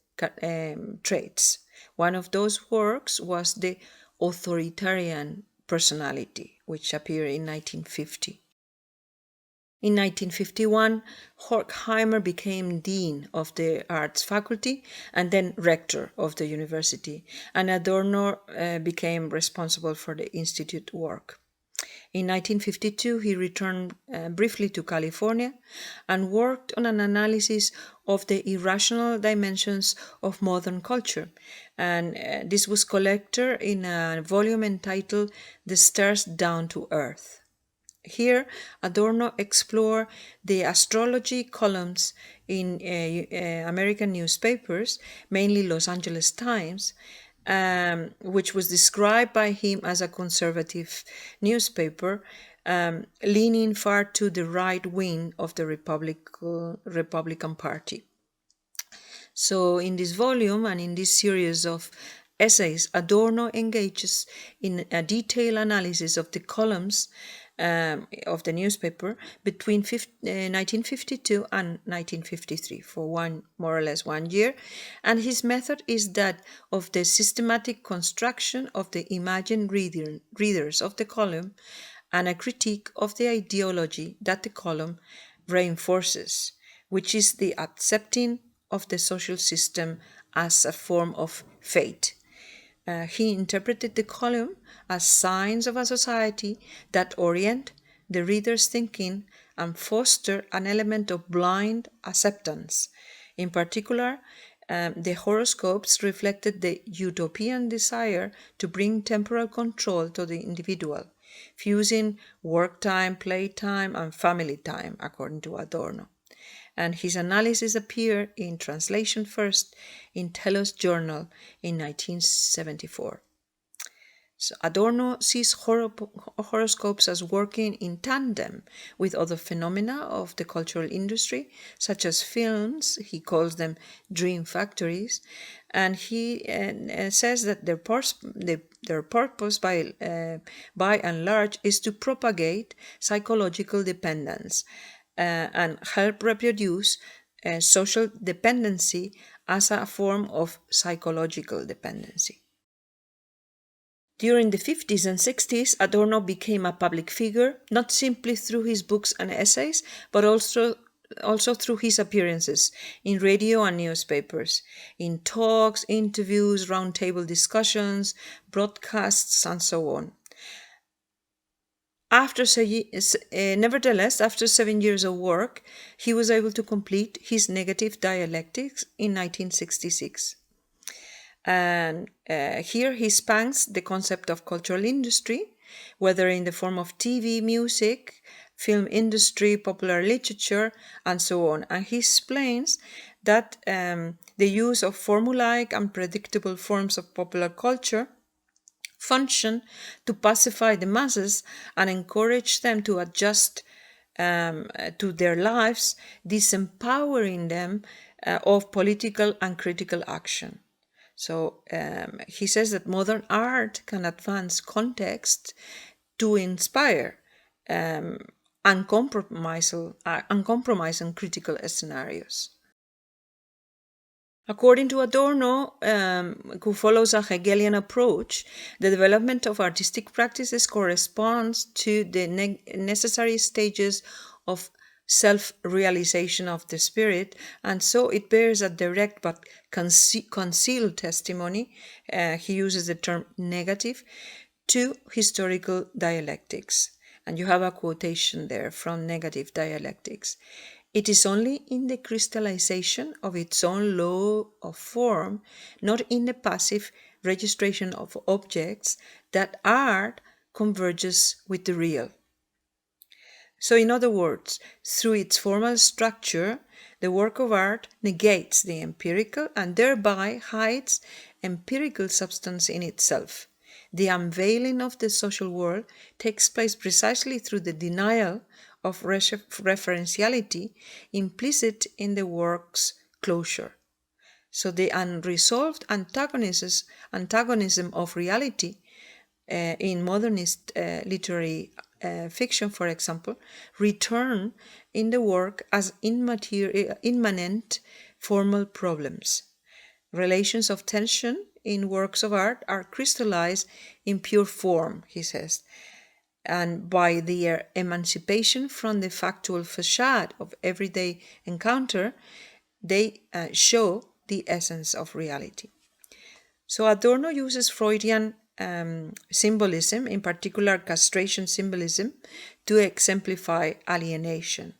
traits. One of those works was the Authoritarian Personality, which appeared in 1950. In 1951, Horkheimer became dean of the arts faculty and then rector of the university, and Adorno became responsible for the institute work. In 1952, he returned briefly to California and worked on an analysis of the irrational dimensions of modern culture. And this was collected in a volume entitled The Stairs Down to Earth. Here, Adorno explored the astrology columns in American newspapers, mainly Los Angeles Times, which was described by him as a conservative newspaper, leaning far to the right wing of the Republican Party. So in this volume and in this series of essays, Adorno engages in a detailed analysis of the columns of the newspaper between 1952 and 1953 for more or less 1 year, and his method is that of the systematic construction of the imagined readers of the column and a critique of the ideology that the column reinforces, which is the accepting of the social system as a form of fate. He interpreted the column as signs of a society that orient the reader's thinking and foster an element of blind acceptance. In particular, the horoscopes reflected the utopian desire to bring temporal control to the individual, fusing work time, play time, and family time, according to Adorno. And his analysis appeared in translation first in Telos Journal in 1974. So Adorno sees horoscopes as working in tandem with other phenomena of the cultural industry, such as films. He calls them dream factories, and he says that their purpose, by and large, is to propagate psychological dependence and help reproduce social dependency as a form of psychological dependency. During the 50s and 60s, Adorno became a public figure, not simply through his books and essays, but also through his appearances in radio and newspapers, in talks, interviews, roundtable discussions, broadcasts, and so on. Nevertheless, after 7 years of work, he was able to complete his negative dialectics in 1966. And here he spans the concept of cultural industry, whether in the form of TV, music, film industry, popular literature, and so on. And he explains that the use of formulaic and predictable forms of popular culture function to pacify the masses and encourage them to adjust to their lives, disempowering them of political and critical action. So he says that modern art can advance context to inspire uncompromising critical scenarios. According to Adorno, who follows a Hegelian approach, the development of artistic practices corresponds to the necessary stages of self-realization of the spirit, and so it bears a direct but concealed testimony, he uses the term negative, to historical dialectics. And you have a quotation there from Negative Dialectics. It is only in the crystallization of its own law of form, not in the passive registration of objects, that art converges with the real. So, in other words, through its formal structure, the work of art negates the empirical and thereby hides empirical substance in itself. The unveiling of the social world takes place precisely through the denial of referentiality implicit in the work's closure. So the unresolved antagonism of reality in modernist literary fiction, for example, return in the work as immanent formal problems. Relations of tension in works of art are crystallized in pure form, he says, and by their emancipation from the factual facade of everyday encounter, they show the essence of reality. So Adorno uses Freudian symbolism, in particular castration symbolism, to exemplify alienation.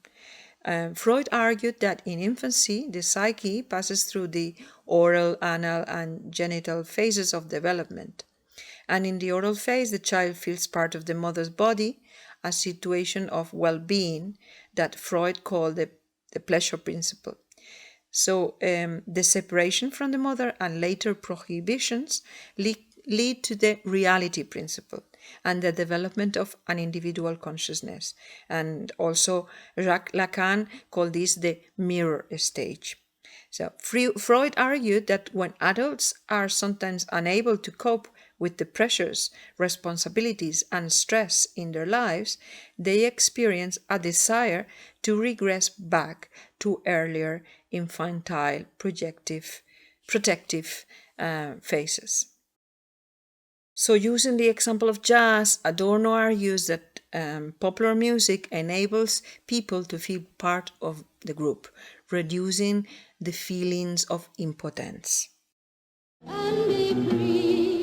Freud argued that in infancy, the psyche passes through the oral, anal, and genital phases of development. And in the oral phase, the child feels part of the mother's body, a situation of well-being that Freud called the pleasure principle. So the separation from the mother and later prohibitions lead to the reality principle and the development of an individual consciousness. And also Jacques Lacan called this the mirror stage. So Freud argued that when adults are sometimes unable to cope with the pressures, responsibilities, and stress in their lives, they experience a desire to regress back to earlier infantile protective phases. So using the example of jazz, Adorno argues that popular music enables people to feel part of the group, reducing the feelings of impotence.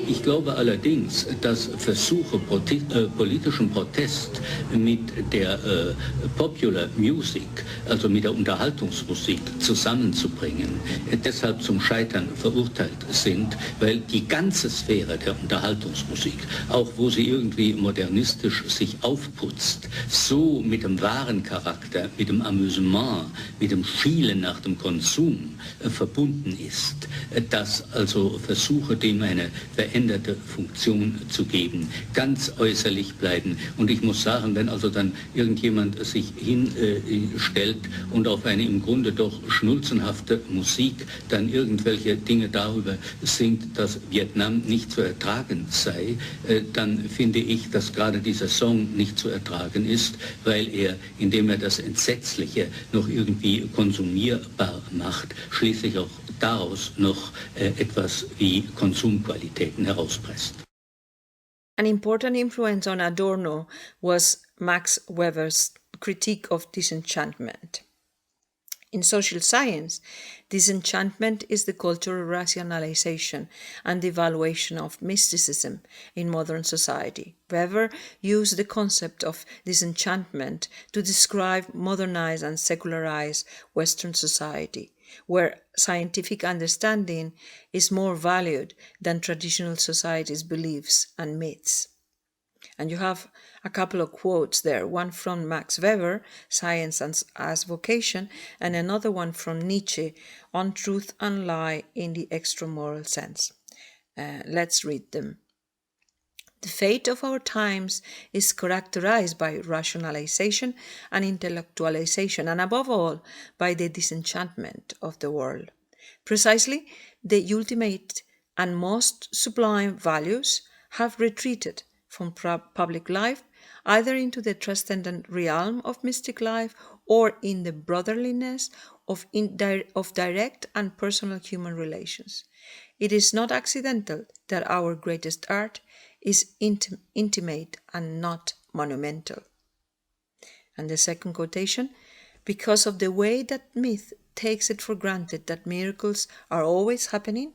Ich glaube allerdings, dass Versuche, politischen Protest mit der Popular Music, also mit der Unterhaltungsmusik, zusammenzubringen, deshalb zum Scheitern verurteilt sind, weil die ganze Sphäre der Unterhaltungsmusik, auch wo sie irgendwie modernistisch sich aufputzt, so mit dem wahren Charakter, mit dem Amüsement, mit dem Schielen nach dem Konsum verbunden ist, dass also Versuche, dem eine veränderte Funktion zu geben, ganz äußerlich bleiben. Und ich muss sagen, wenn also dann irgendjemand sich hinstellt und auf eine im Grunde doch schnulzenhafte Musik dann irgendwelche Dinge darüber singt, dass Vietnam nicht zu ertragen sei, dann finde ich, dass gerade dieser Song nicht zu ertragen ist, weil er, indem er das Entsetzliche noch irgendwie konsumierbar macht, schließlich auch daraus noch etwas wie Konsumqualitäten herauspresst. An important influence on Adorno was Max Weber's critique of disenchantment. In social science, disenchantment is the cultural rationalization and devaluation of mysticism in modern society. Weber used the concept of disenchantment to describe modernized and secularized Western society, where scientific understanding is more valued than traditional society's beliefs and myths. And you have a couple of quotes there, one from Max Weber, Science as Vocation, and another one from Nietzsche, On Truth and Lie in the Extramoral Sense. Let's read them. The fate of our times is characterized by rationalization and intellectualization, and above all, by the disenchantment of the world. Precisely, the ultimate and most sublime values have retreated from public life, either into the transcendent realm of mystic life or in the brotherliness of direct and personal human relations. It is not accidental that our greatest art is intimate and not monumental. And the second quotation, because of the way that myth takes it for granted that miracles are always happening,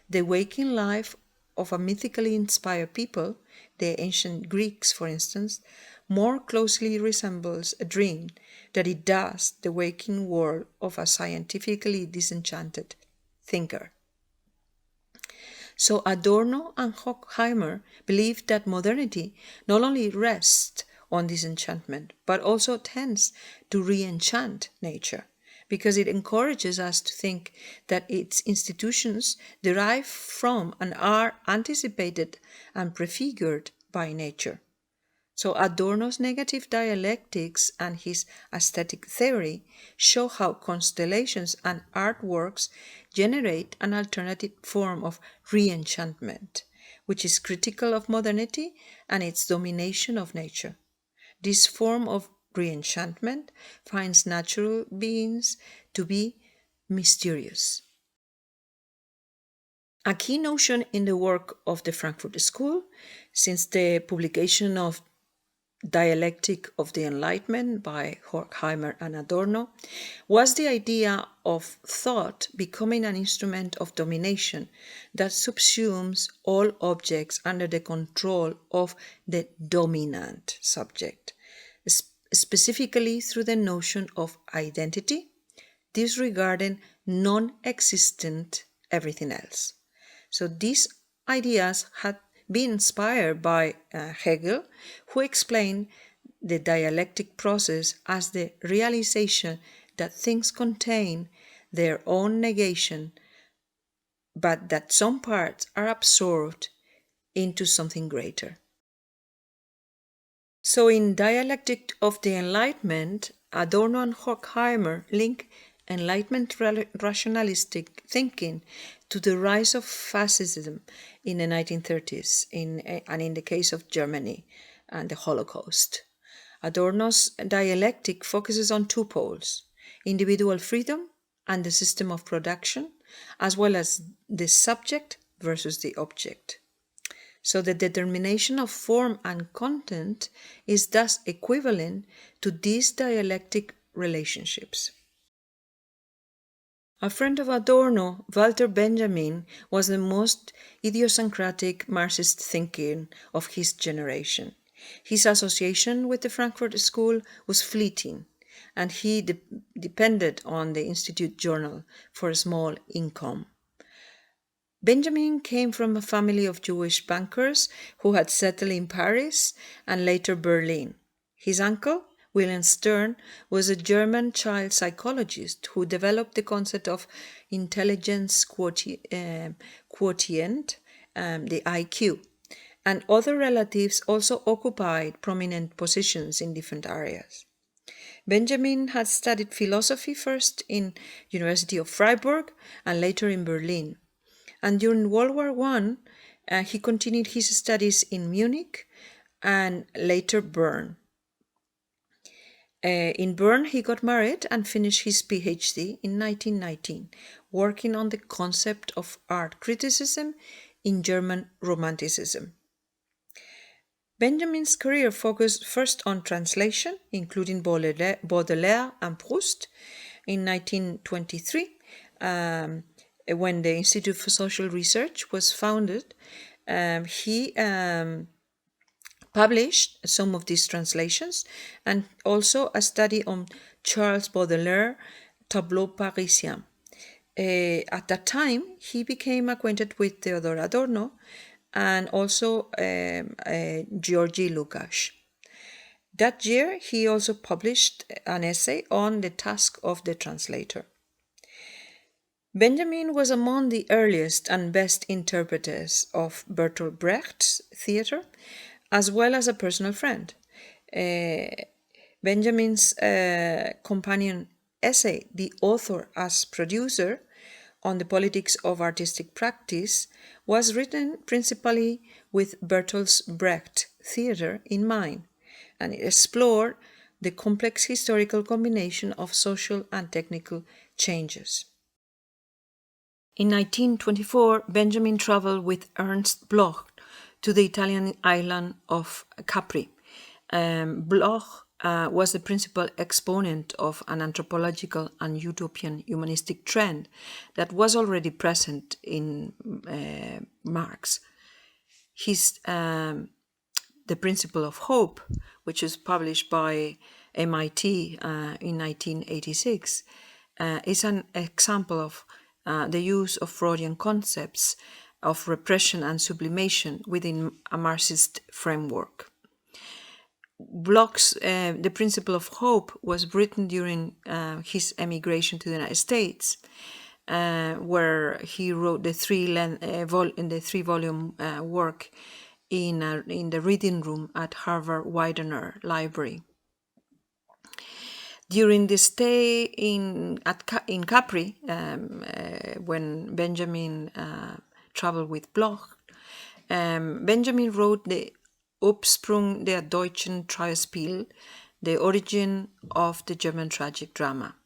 the waking life of a mythically inspired people, the ancient Greeks for instance, more closely resembles a dream than it does the waking world of a scientifically disenchanted thinker. So Adorno and Horkheimer believed that modernity not only rests on disenchantment, but also tends to re-enchant nature, because it encourages us to think that its institutions derive from and are anticipated and prefigured by nature. So Adorno's negative dialectics and his aesthetic theory show how constellations and artworks generate an alternative form of re-enchantment, which is critical of modernity and its domination of nature. This form of re-enchantment finds natural beings to be mysterious. A key notion in the work of the Frankfurt School, since the publication of Dialectic of the Enlightenment by Horkheimer and Adorno, was the idea of thought becoming an instrument of domination that subsumes all objects under the control of the dominant subject, specifically through the notion of identity, disregarding non-existent everything else. So these ideas had been inspired by Hegel, who explained the dialectic process as the realization that things contain their own negation, but that some parts are absorbed into something greater. So in Dialectic of the Enlightenment, Adorno and Horkheimer link Enlightenment rationalistic thinking to the rise of fascism in the 1930s, and in the case of Germany and the Holocaust. Adorno's dialectic focuses on two poles: individual freedom and the system of production, as well as the subject versus the object. So the determination of form and content is thus equivalent to these dialectic relationships. A friend of Adorno, Walter Benjamin, was the most idiosyncratic Marxist thinker of his generation. His association with the Frankfurt School was fleeting, and he depended on the Institute Journal for a small income. Benjamin came from a family of Jewish bankers who had settled in Paris and later Berlin. His uncle, Wilhelm Stern, was a German child psychologist who developed the concept of intelligence quotient, the IQ, and other relatives also occupied prominent positions in different areas. Benjamin had studied philosophy first in University of Freiburg and later in Berlin. And during World War I, he continued his studies in Munich and later Bern. In Bern, he got married and finished his PhD in 1919, working on the concept of art criticism in German Romanticism. Benjamin's career focused first on translation, including Baudelaire and Proust. In 1923, when the Institute for Social Research was founded, he published some of these translations and also a study on Charles Baudelaire, Tableau Parisien. At that time, he became acquainted with Theodor Adorno and also Georgie Lokesh. That year, he also published an essay on the task of the translator. Benjamin was among the earliest and best interpreters of Bertolt Brecht's theater, as well as a personal friend. Benjamin's companion essay, The Author as Producer, on the politics of artistic practice, was written principally with Bertolt Brecht's theater in mind, and it explored the complex historical combination of social and technical changes. In 1924, Benjamin traveled with Ernst Bloch to the Italian island of Capri. Bloch was the principal exponent of an anthropological and utopian humanistic trend that was already present in Marx. His The Principle of Hope, which was published by MIT in 1986, is an example of the use of Freudian concepts of repression and sublimation within a Marxist framework. Bloch's The Principle of Hope was written during his emigration to the United States, where he wrote the three-volume work in the reading room at Harvard Widener Library. During the stay in Capri, when Benjamin traveled with Bloch, Benjamin wrote the Ursprung der deutschen Trauerspiel, the origin of the German tragic drama.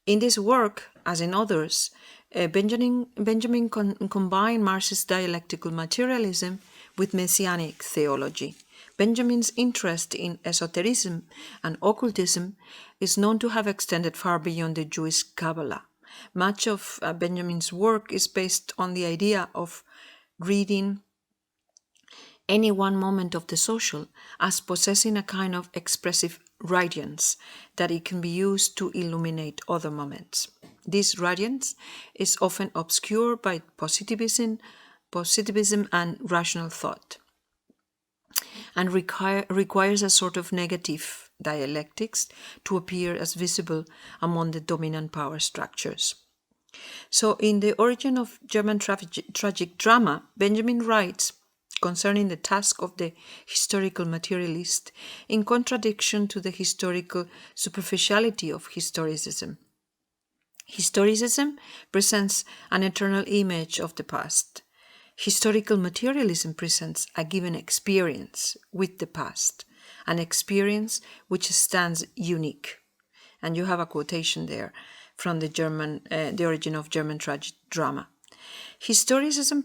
In this work, as in others, Benjamin combined Marxist dialectical materialism with messianic theology. Benjamin's interest in esotericism and occultism is known to have extended far beyond the Jewish Kabbalah. Much of Benjamin's work is based on the idea of reading any one moment of the social as possessing a kind of expressive radiance that it can be used to illuminate other moments. This radiance is often obscured by positivism and rational thought, and requires a sort of negative dialectics to appear as visible among the dominant power structures. So in The Origin of German Tragic Drama, Benjamin writes concerning the task of the historical materialist in contradiction to the historical superficiality of historicism. Historicism presents an eternal image of the past. Historical materialism presents a given experience with the past, an experience which stands unique. And you have a quotation there from The Origin of German Tragic Drama. Historicism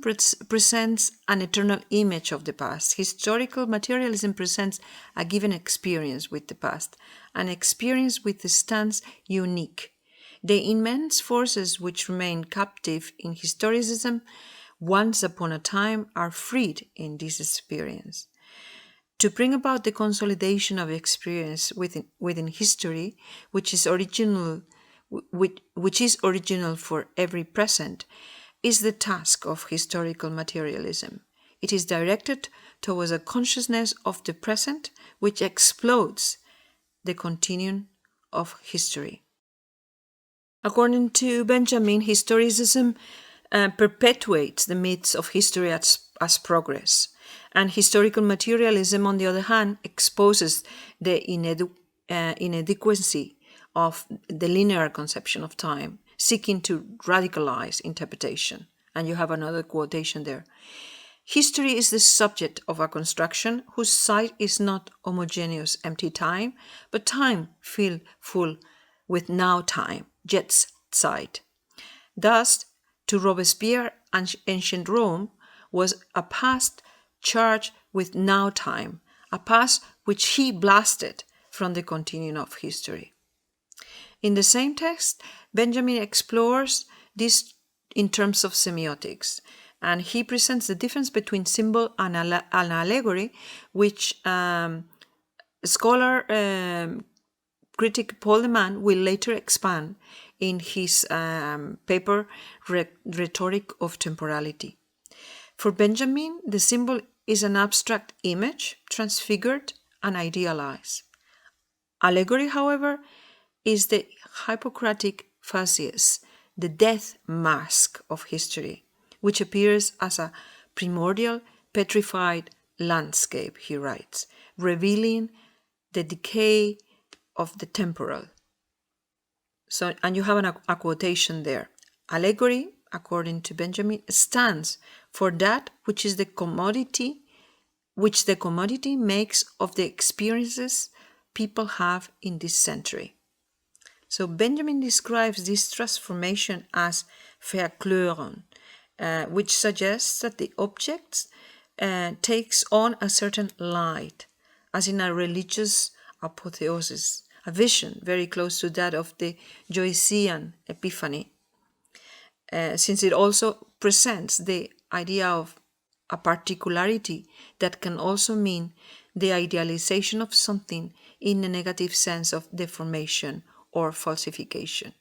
presents an eternal image of the past. Historical materialism presents a given experience with the past, an experience which stands unique. The immense forces which remain captive in historicism once upon a time are freed in this experience. To bring about the consolidation of experience within history, which is original for every present, is the task of historical materialism. It is directed towards a consciousness of the present which explodes the continuum of history. According to Benjamin, historicism perpetuates the myths of history as progress, and historical materialism, on the other hand, exposes the inadequacy of the linear conception of time, seeking to radicalize interpretation. And you have another quotation there. History is the subject of a construction whose site is not homogeneous empty time, but time filled full with now time, jet site. Thus, to Robespierre, ancient Rome was a past charged with now time, a past which he blasted from the continuum of history. In the same text, Benjamin explores this in terms of semiotics, and he presents the difference between symbol and allegory, which scholar critic Paul Leman will later expand in his paper Rhetoric of Temporality. For Benjamin, the symbol is an abstract image, transfigured and idealized. Allegory, however, is the Hippocratic facies, the death mask of history, which appears as a primordial, petrified landscape, he writes, revealing the decay of the temporal. So, and you have a quotation there. Allegory, according to Benjamin, stands for that which is the commodity, which the commodity makes of the experiences people have in this century. So Benjamin describes this transformation as verkleuren, which suggests that the object takes on a certain light, as in a religious apotheosis, a vision very close to that of the Joycean Epiphany, since it also presents the idea of a particularity that can also mean the idealization of something in a negative sense of deformation or falsification.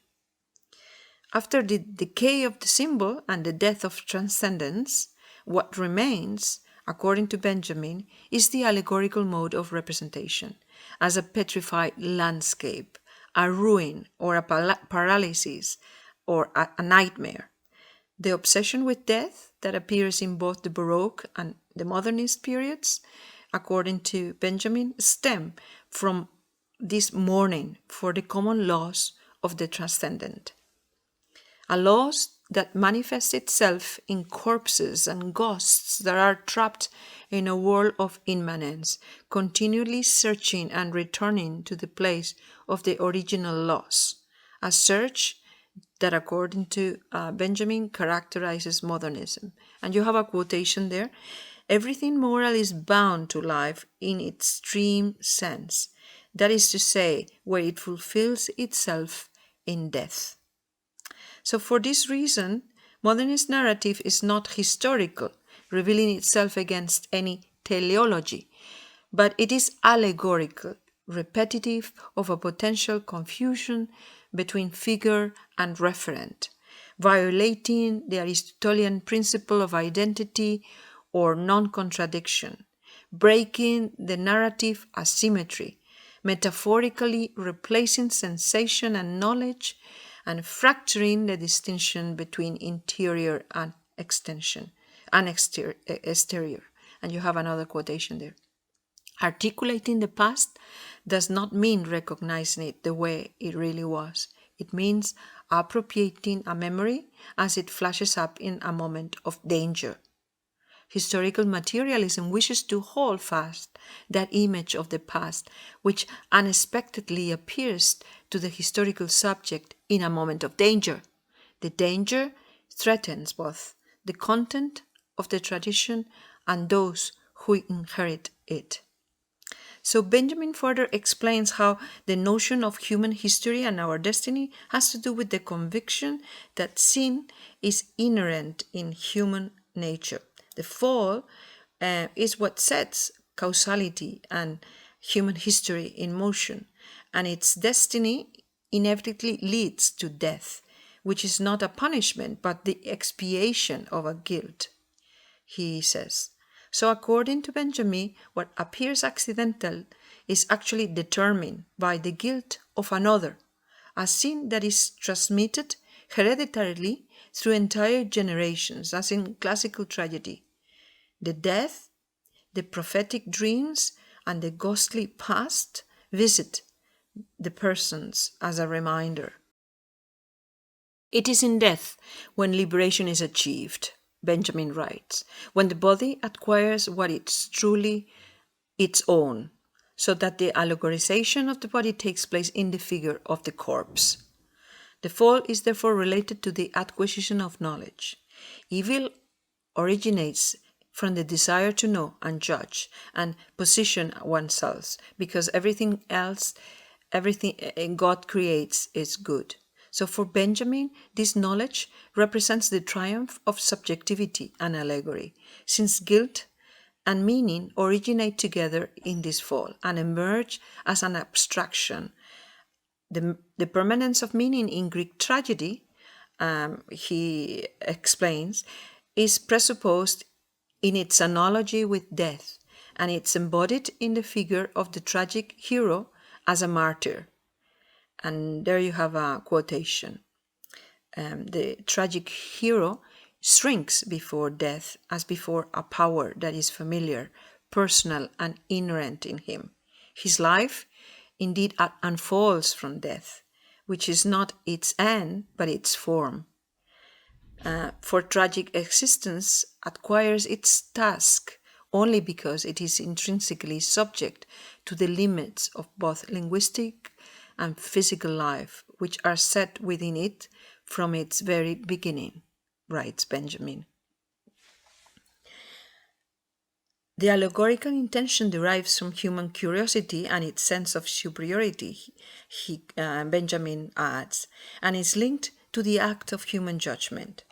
After the decay of the symbol and the death of transcendence, what remains, according to Benjamin, is the allegorical mode of representation, as a petrified landscape, a ruin, or a paralysis, or a nightmare. The obsession with death that appears in both the Baroque and the modernist periods, according to Benjamin, stem from this mourning for the common loss of the transcendent. A loss that manifests itself in corpses and ghosts that are trapped in a world of immanence, continually searching and returning to the place of the original loss. A search that, according to Benjamin, characterizes modernism. And you have a quotation there. Everything moral is bound to life in its extreme sense. That is to say, where it fulfills itself in death. So for this reason, modernist narrative is not historical, revealing itself against any teleology, but it is allegorical, repetitive of a potential confusion between figure and referent, violating the Aristotelian principle of identity or non-contradiction, breaking the narrative asymmetry, metaphorically replacing sensation and knowledge, and fracturing the distinction between interior and extension and exterior. And you have another quotation there. Articulating the past does not mean recognizing it the way it really was. It means appropriating a memory as it flashes up in a moment of danger. Historical materialism wishes to hold fast that image of the past, which unexpectedly appears to the historical subject in a moment of danger. The danger threatens both the content of the tradition and those who inherit it. So Benjamin further explains how the notion of human history and our destiny has to do with the conviction that sin is inherent in human nature. The fall is what sets causality and human history in motion, and its destiny inevitably leads to death, which is not a punishment but the expiation of a guilt, he says. So according to Benjamin, what appears accidental is actually determined by the guilt of another, a sin that is transmitted hereditarily through entire generations, as in classical tragedy. The death, the prophetic dreams, and the ghostly past visit the persons as a reminder. It is in death when liberation is achieved, Benjamin writes, when the body acquires what is truly its own, so that the allegorization of the body takes place in the figure of the corpse. The fall is therefore related to the acquisition of knowledge. Evil originates from the desire to know and judge and position oneself, because everything God creates is good. So for Benjamin, this knowledge represents the triumph of subjectivity and allegory, since guilt and meaning originate together in this fall and emerge as an abstraction. The permanence of meaning in Greek tragedy, he explains, is presupposed in its analogy with death, and it's embodied in the figure of the tragic hero as a martyr. And there you have a quotation. The tragic hero shrinks before death as before a power that is familiar, personal, and inherent in him. His life indeed unfolds from death, which is not its end, but its form. For tragic existence acquires its task only because it is intrinsically subject to the limits of both linguistic and physical life, which are set within it from its very beginning, writes Benjamin. The allegorical intention derives from human curiosity and its sense of superiority, Benjamin adds, and is linked to the act of human judgment.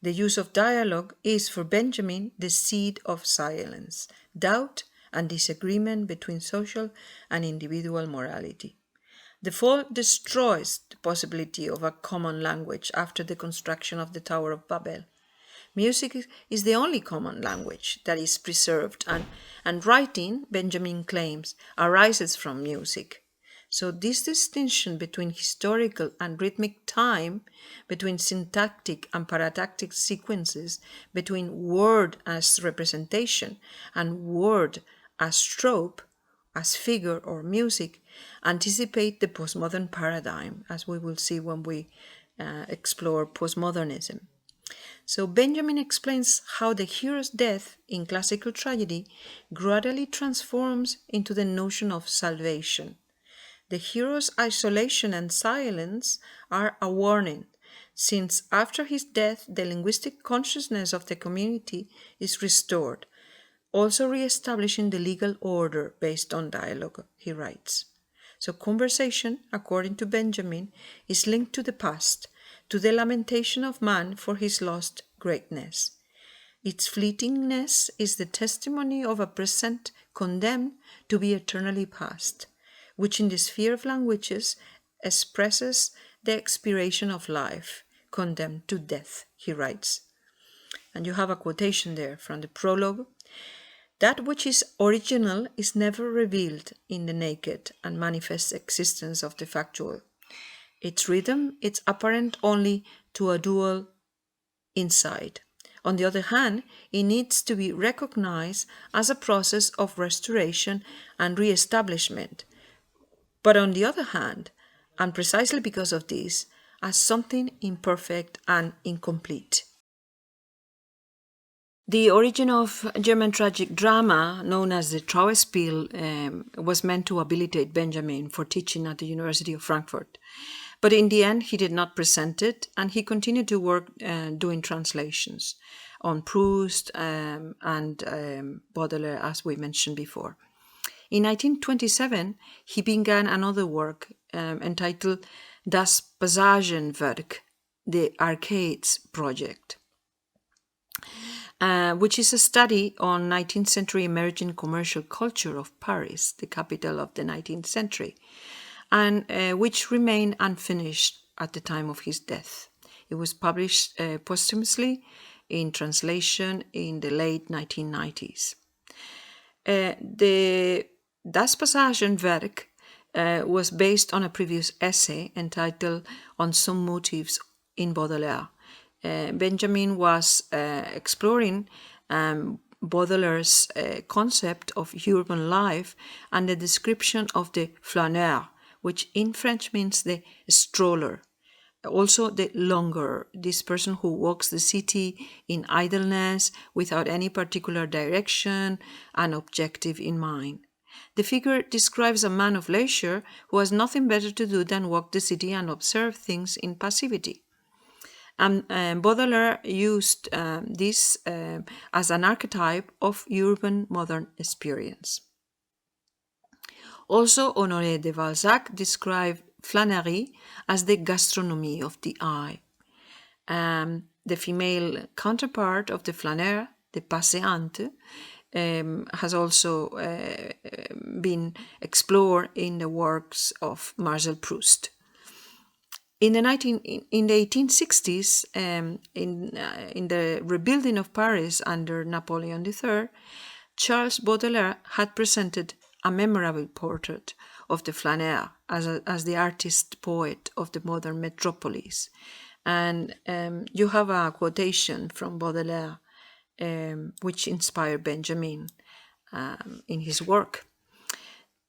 The use of dialogue is for Benjamin the seed of silence, doubt, and disagreement between social and individual morality. The fall destroys the possibility of a common language after the construction of the Tower of Babel. Music is the only common language that is preserved, and writing, Benjamin claims, arises from music. So this distinction between historical and rhythmic time, between syntactic and paratactic sequences, between word as representation and word as trope, as figure or music, anticipate the postmodern paradigm, as we will see when we explore postmodernism. So Benjamin explains how the hero's death in classical tragedy gradually transforms into the notion of salvation. The hero's isolation and silence are a warning, since after his death the linguistic consciousness of the community is restored, also re-establishing the legal order based on dialogue, he writes. So conversation, according to Benjamin, is linked to the past, to the lamentation of man for his lost greatness. Its fleetingness is the testimony of a present condemned to be eternally past, which in the sphere of languages expresses the expiration of life, condemned to death, he writes. And you have a quotation there from the prologue. That which is original is never revealed in the naked and manifest existence of the factual. Its rhythm is apparent only to a dual insight. On the other hand, it needs to be recognized as a process of restoration and re-establishment. But on the other hand, and precisely because of this, as something imperfect and incomplete. The origin of German tragic drama, known as the Trauerspiel, was meant to habilitate Benjamin for teaching at the University of Frankfurt. But in the end, he did not present it, and he continued to work doing translations on Proust and Baudelaire, as we mentioned before. In 1927, he began another work entitled Das Passagenwerk, the Arcades Project, which is a study on 19th century emerging commercial culture of Paris, the capital of the 19th century, and which remained unfinished at the time of his death. It was published posthumously in translation in the late 1990s. The Das Passagenwerk was based on a previous essay entitled On Some Motives in Baudelaire. Benjamin was exploring Baudelaire's concept of urban life and the description of the flâneur, which in French means the stroller, also the longer, this person who walks the city in idleness without any particular direction and objective in mind. The figure describes a man of leisure who has nothing better to do than walk the city and observe things in passivity. And Baudelaire used this as an archetype of urban modern experience. Also, Honoré de Balzac described flânerie as the gastronomy of the eye. The female counterpart of the flâneur, the passeante, has also been explored in the works of Marcel Proust. In the 1860s, in the rebuilding of Paris under Napoleon III, Charles Baudelaire had presented a memorable portrait of the flâneur as the artist-poet of the modern metropolis. And you have a quotation from Baudelaire which inspired Benjamin in his work.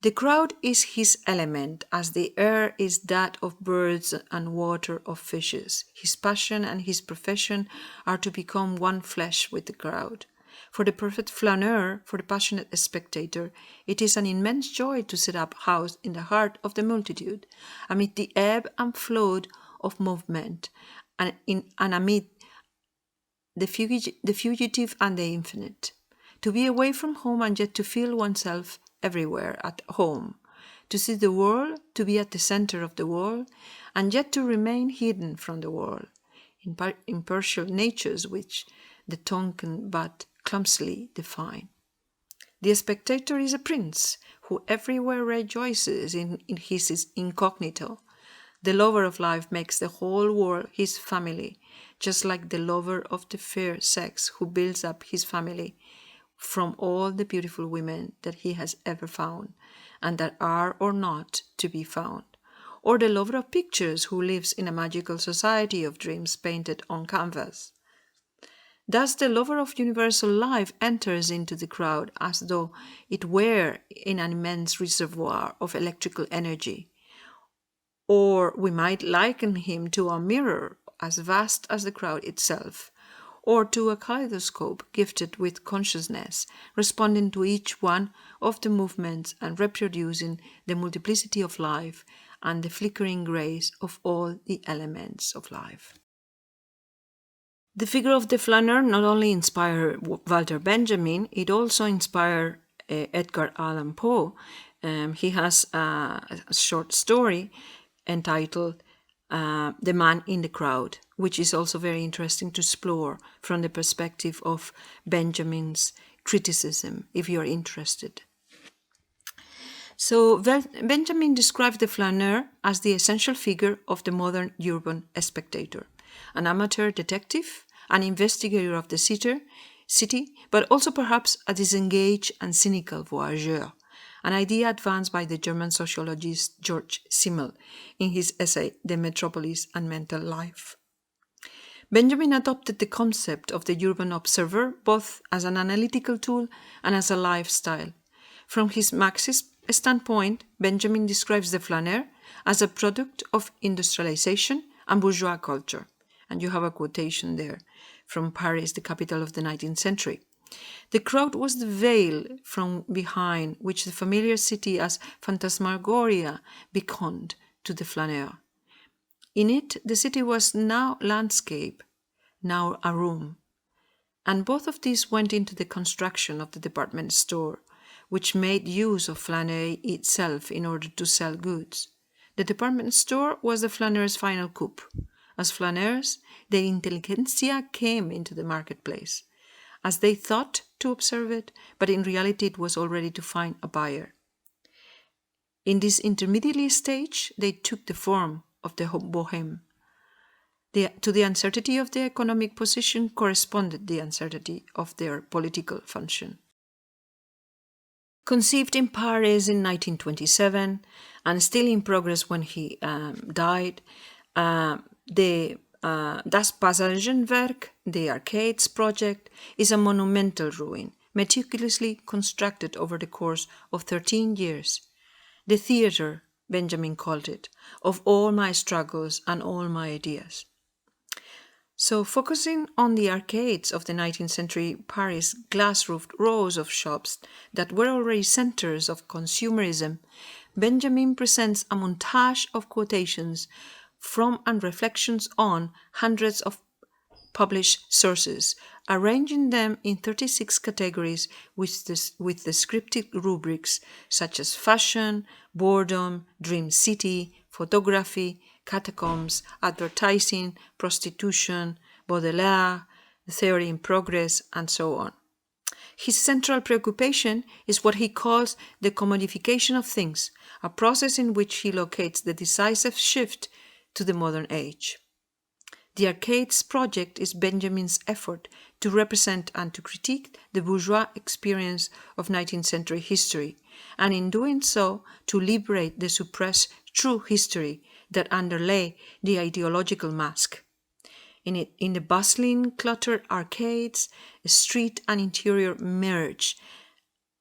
The crowd is his element, as the air is that of birds and water of fishes. His passion and his profession are to become one flesh with the crowd. For the perfect flâneur, for the passionate spectator, it is an immense joy to set up house in the heart of the multitude, amid the ebb and flow of movement, and amid the fugitive and the infinite. to be away from home and yet to feel oneself everywhere at home, to see the world, to be at the center of the world, and yet to remain hidden from the world, impartial natures which the tongue can but clumsily define. The spectator is a prince who everywhere rejoices in his incognito. The lover of life makes the whole world his family, just like the lover of the fair sex who builds up his family from all the beautiful women that he has ever found, and that are or not to be found, or the lover of pictures who lives in a magical society of dreams painted on canvas. Thus the lover of universal life enters into the crowd as though it were in an immense reservoir of electrical energy, or we might liken him to a mirror as vast as the crowd itself, or to a kaleidoscope gifted with consciousness, responding to each one of the movements and reproducing the multiplicity of life and the flickering grace of all the elements of life. The figure of the flaneur not only inspired Walter Benjamin, it also inspired Edgar Allan Poe. He has a short story entitled The Man in the Crowd, which is also very interesting to explore from the perspective of Benjamin's criticism, if you're interested. So Benjamin described the flaneur as the essential figure of the modern urban spectator, an amateur detective, an investigator of the city, but also perhaps a disengaged and cynical voyageur, an idea advanced by the German sociologist George Simmel in his essay The Metropolis and Mental Life. Benjamin adopted the concept of the urban observer both as an analytical tool and as a lifestyle. From his Marxist standpoint, Benjamin describes the flaneur as a product of industrialization and bourgeois culture. And you have a quotation there from Paris, the capital of the 19th century. The crowd was the veil from behind which the familiar city as phantasmagoria beckoned to the flaneur. In it, the city was now landscape, now a room. And both of these went into the construction of the department store, which made use of flaneur itself in order to sell goods. The department store was the flaneur's final coup. As flaneurs, the intelligentsia came into the marketplace, as they thought to observe it, but in reality it was already to find a buyer. In this intermediate stage, they took the form of the bohème. To the uncertainty of their economic position corresponded the uncertainty of their political function. Conceived in Paris in 1927 and still in progress when he died, the Das Passagenwerk, the Arcades project, is a monumental ruin, meticulously constructed over the course of 13 years. The theater, Benjamin called it, of all my struggles and all my ideas. So, focusing on the arcades of the 19th century Paris glass-roofed rows of shops that were already centers of consumerism, Benjamin presents a montage of quotations from and reflections on hundreds of published sources, arranging them in 36 categories with descriptive rubrics such as fashion, boredom, dream city, photography, catacombs, advertising, prostitution, Baudelaire, the theory in progress, and so on. His central preoccupation is what he calls the commodification of things, a process in which he locates the decisive shift to the modern age. The Arcades project is Benjamin's effort to represent and to critique the bourgeois experience of 19th century history, and in doing so, to liberate the suppressed true history that underlay the ideological mask. In the bustling, cluttered arcades, street and interior merge,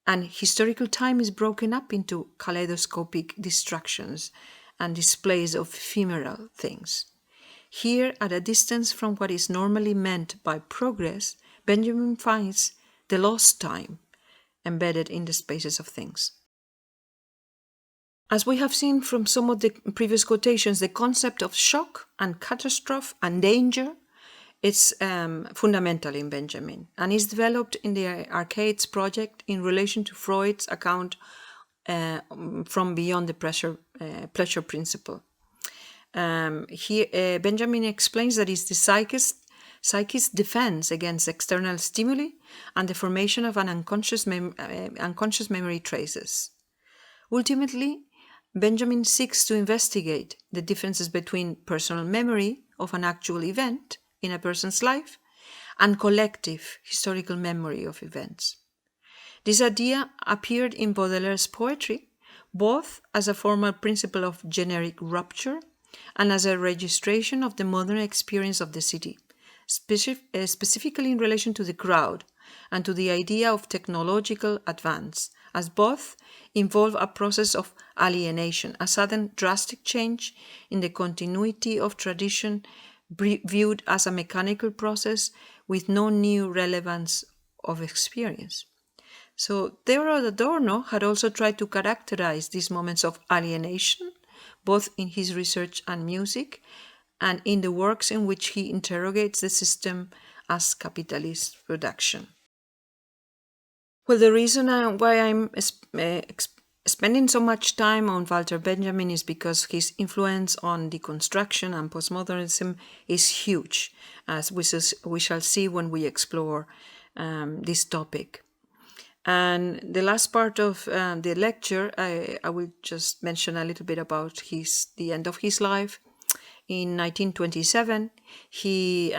and historical time is broken up into kaleidoscopic distractions and displays of ephemeral things. Here, at a distance from what is normally meant by progress, Benjamin finds the lost time embedded in the spaces of things. As we have seen from some of the previous quotations, the concept of shock and catastrophe and danger It's fundamental in Benjamin and is developed in the Arcades project in relation to Freud's account from beyond the pleasure principle. Benjamin explains that it's the psyche's defense against external stimuli and the formation of an unconscious memory traces. Ultimately, Benjamin seeks to investigate the differences between personal memory of an actual event in a person's life and collective historical memory of events. This idea appeared in Baudelaire's poetry, both as a formal principle of generic rupture and as a registration of the modern experience of the city, specifically in relation to the crowd and to the idea of technological advance, as both involve a process of alienation, a sudden drastic change in the continuity of tradition viewed as a mechanical process with no new relevance of experience. So Theodor Adorno had also tried to characterize these moments of alienation, both in his research and music, and in the works in which he interrogates the system as capitalist production. Well, the reason why I'm spending so much time on Walter Benjamin is because his influence on deconstruction and postmodernism is huge, as we shall see when we explore this topic. And the last part of the lecture, I will just mention a little bit about the end of his life. In 1927, he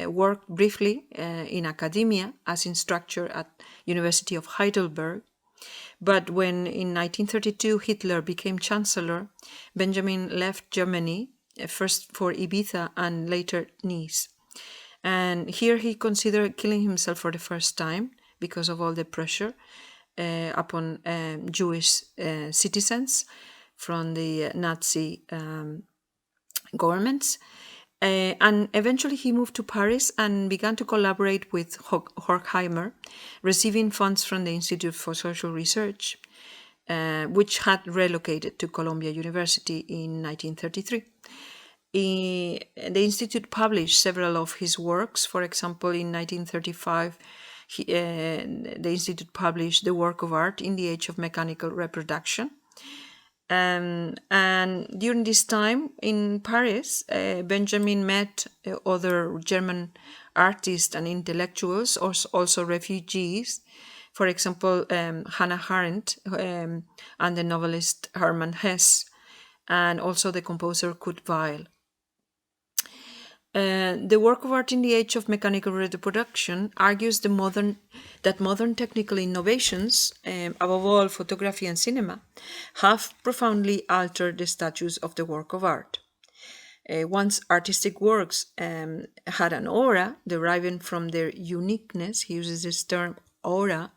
worked briefly in academia as instructor at University of Heidelberg. But when in 1932 Hitler became chancellor, Benjamin left Germany, first for Ibiza and later Nice. And here he considered killing himself for the first time because of all the pressure upon Jewish citizens from the Nazi governments. And eventually he moved to Paris and began to collaborate with Horkheimer, receiving funds from the Institute for Social Research, which had relocated to Columbia University in 1933. The Institute published several of his works. For example, in 1935, the Institute published The Work of Art in the Age of Mechanical Reproduction. And during this time in Paris, Benjamin met other German artists and intellectuals, also refugees. For example, Hannah Arendt and the novelist Hermann Hesse, and also the composer Kurt Weill. The Work of Art in the Age of Mechanical Reproduction argues that modern technical innovations, above all photography and cinema, have profoundly altered the status of the work of art. Once artistic works had an aura deriving from their uniqueness, he uses this term aura,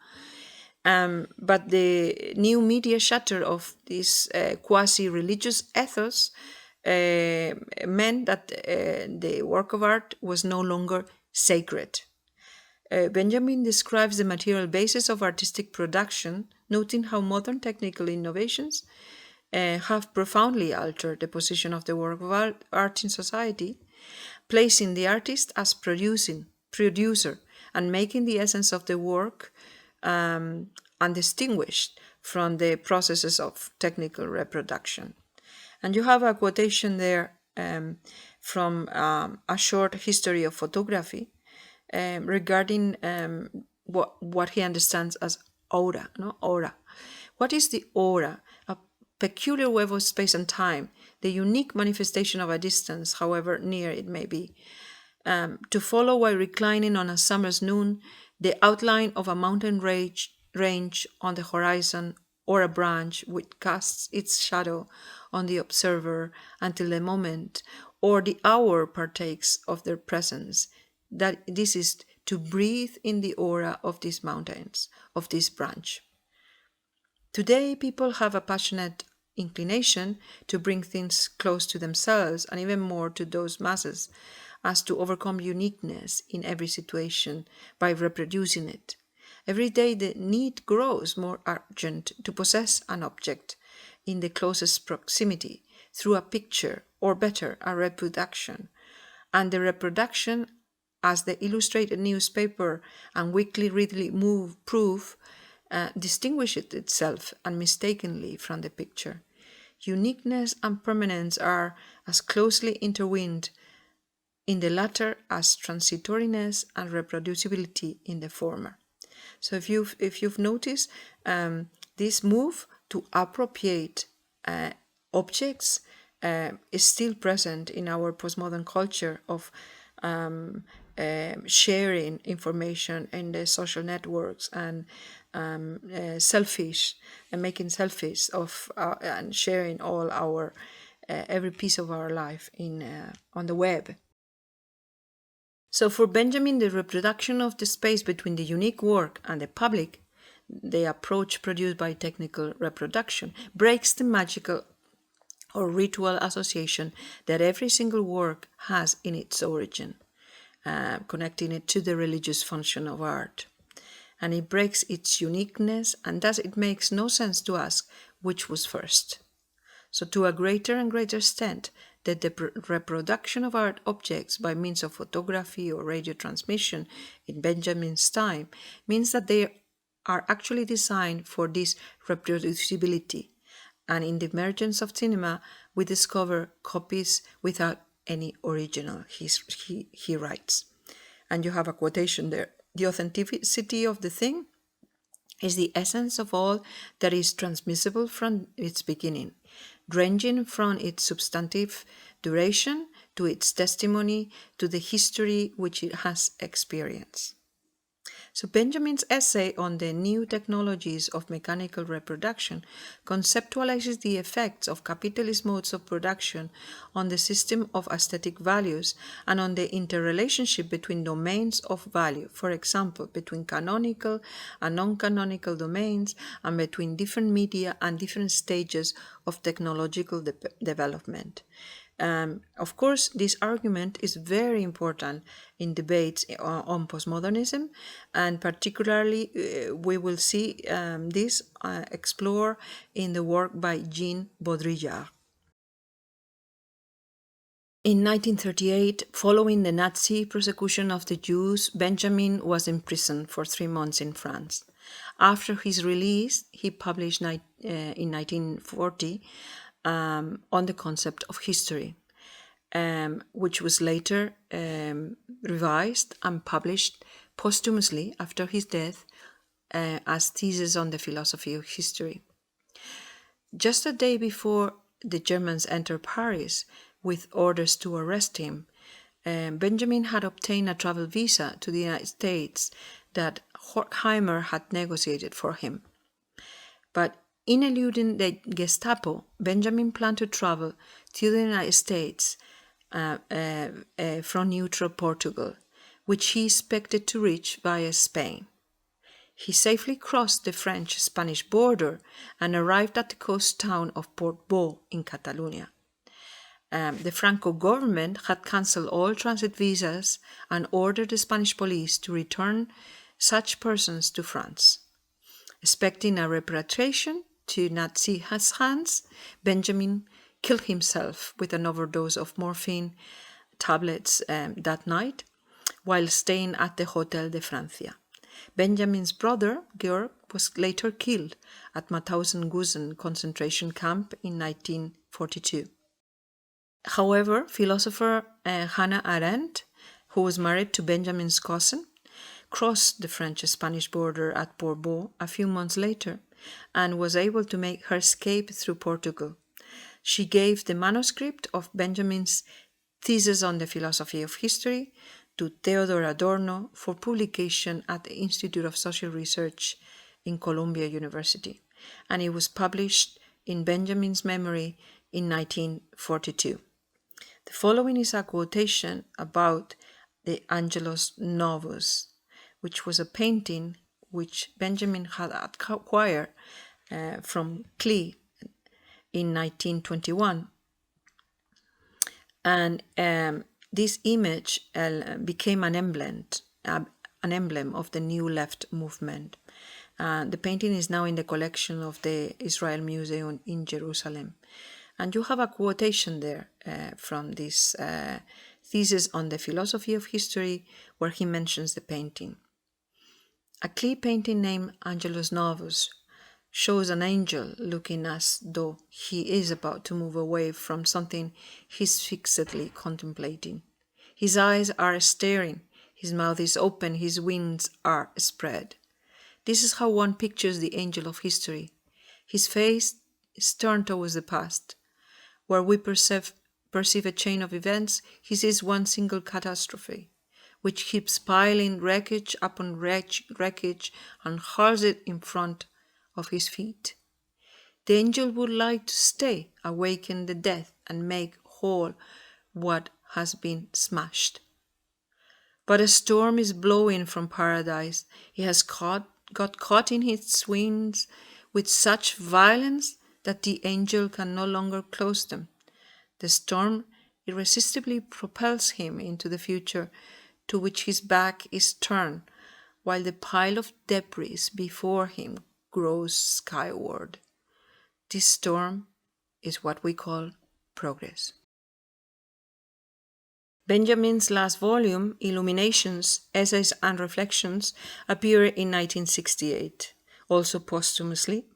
but the new media shatter of this quasi-religious ethos meant that the work of art was no longer sacred. Benjamin describes the material basis of artistic production, noting how modern technical innovations have profoundly altered the position of the work of art in society, placing the artist as producer, and making the essence of the work undistinguished from the processes of technical reproduction. And you have a quotation there from A Short History of Photography regarding what he understands as aura. Aura. What is the aura? A peculiar web of space and time, the unique manifestation of a distance, however near it may be. To follow while reclining on a summer's noon the outline of a mountain range on the horizon, or a branch which casts its shadow on the observer until the moment or the hour partakes of their presence, that this is to breathe in the aura of these mountains, of this branch. Today, people have a passionate inclination to bring things close to themselves and even more to those masses, as to overcome uniqueness in every situation by reproducing it. Every day the need grows more urgent to possess an object in the closest proximity through a picture, or better, a reproduction. And the reproduction, as the illustrated newspaper and weekly readily proof, distinguishes itself unmistakably from the picture. Uniqueness and permanence are as closely intertwined in the latter as transitoriness and reproducibility in the former. So if you've noticed, this move to appropriate objects is still present in our postmodern culture of sharing information in the social networks and selfish and making selfies of and sharing all our every piece of our life on the web. So for Benjamin, the reproduction of the space between the unique work and the public, the approach produced by technical reproduction, breaks the magical or ritual association that every single work has in its origin, connecting it to the religious function of art. And it breaks its uniqueness, and thus it makes no sense to ask which was first. So to a greater and greater extent, that the reproduction of art objects by means of photography or radio transmission in Benjamin's time means that they are actually designed for this reproducibility. And in the emergence of cinema, we discover copies without any original, he writes. And you have a quotation there. The authenticity of the thing is the essence of all that is transmissible from its beginning, ranging from its substantive duration to its testimony to the history which it has experienced. So Benjamin's essay on the new technologies of mechanical reproduction conceptualizes the effects of capitalist modes of production on the system of aesthetic values and on the interrelationship between domains of value, for example, between canonical and non-canonical domains and between different media and different stages of technological development. Of course, this argument is very important in debates on postmodernism, and particularly we will see this explored in the work by Jean Baudrillard. In 1938, following the Nazi persecution of the Jews, Benjamin was imprisoned for 3 months in France. After his release, he published in 1940 on the concept of history, which was later revised and published posthumously after his death as thesis on the philosophy of history. Just a day before the Germans entered Paris with orders to arrest him, Benjamin had obtained a travel visa to the United States that Horkheimer had negotiated for him. But in eluding the Gestapo, Benjamin planned to travel to the United States from neutral Portugal, which he expected to reach via Spain. He safely crossed the French-Spanish border and arrived at the coast town of Portbou in Catalonia. The Franco government had cancelled all transit visas and ordered the Spanish police to return such persons to France. Expecting a repatriation to Nazi hands, Benjamin killed himself with an overdose of morphine tablets that night while staying at the Hotel de Francia. Benjamin's brother, Georg, was later killed at Mauthausen-Gusen concentration camp in 1942. However, philosopher Hannah Arendt, who was married to Benjamin's cousin, crossed the French-Spanish border at Portbou a few months later and was able to make her escape through Portugal. She gave the manuscript of Benjamin's thesis on the philosophy of history to Theodor Adorno for publication at the Institute of Social Research in Columbia University, and it was published in Benjamin's memory in 1942. The following is a quotation about the Angelus Novus, which was a painting which Benjamin had acquired from Klee in 1921. And this image became an emblem of the New Left movement. The painting is now in the collection of the Israel Museum in Jerusalem. And you have a quotation there from this thesis on the philosophy of history, where he mentions the painting. A Klee painting named Angelus Novus shows an angel looking as though he is about to move away from something he's fixedly contemplating. His eyes are staring, his mouth is open, his wings are spread. This is how one pictures the angel of history. His face is turned towards the past. Where we perceive a chain of events, he sees one single catastrophe, which keeps piling wreckage upon wreckage and hurls it in front of his feet. The angel would like to stay, awaken the dead, and make whole what has been smashed. But a storm is blowing from paradise. He has got caught in its winds with such violence that the angel can no longer close them. The storm irresistibly propels him into the future, to which his back is turned, while the pile of debris before him grows skyward. This storm is what we call progress. Benjamin's last volume, Illuminations, Essays and Reflections, appeared in 1968, also posthumously.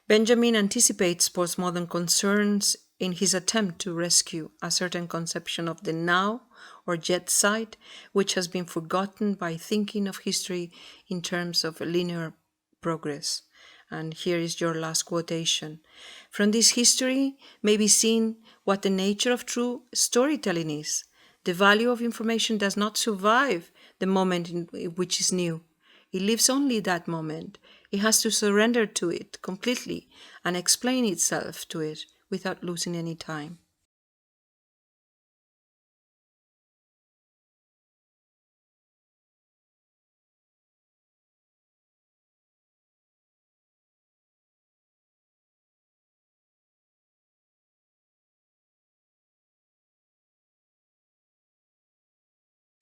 Benjamin anticipates postmodern concerns in his attempt to rescue a certain conception of the now or jet side, which has been forgotten by thinking of history in terms of linear progress. And here is your last quotation. From this history may be seen what the nature of true storytelling is. The value of information does not survive the moment in which is new. It lives only that moment. It has to surrender to it completely and explain itself to it without losing any time.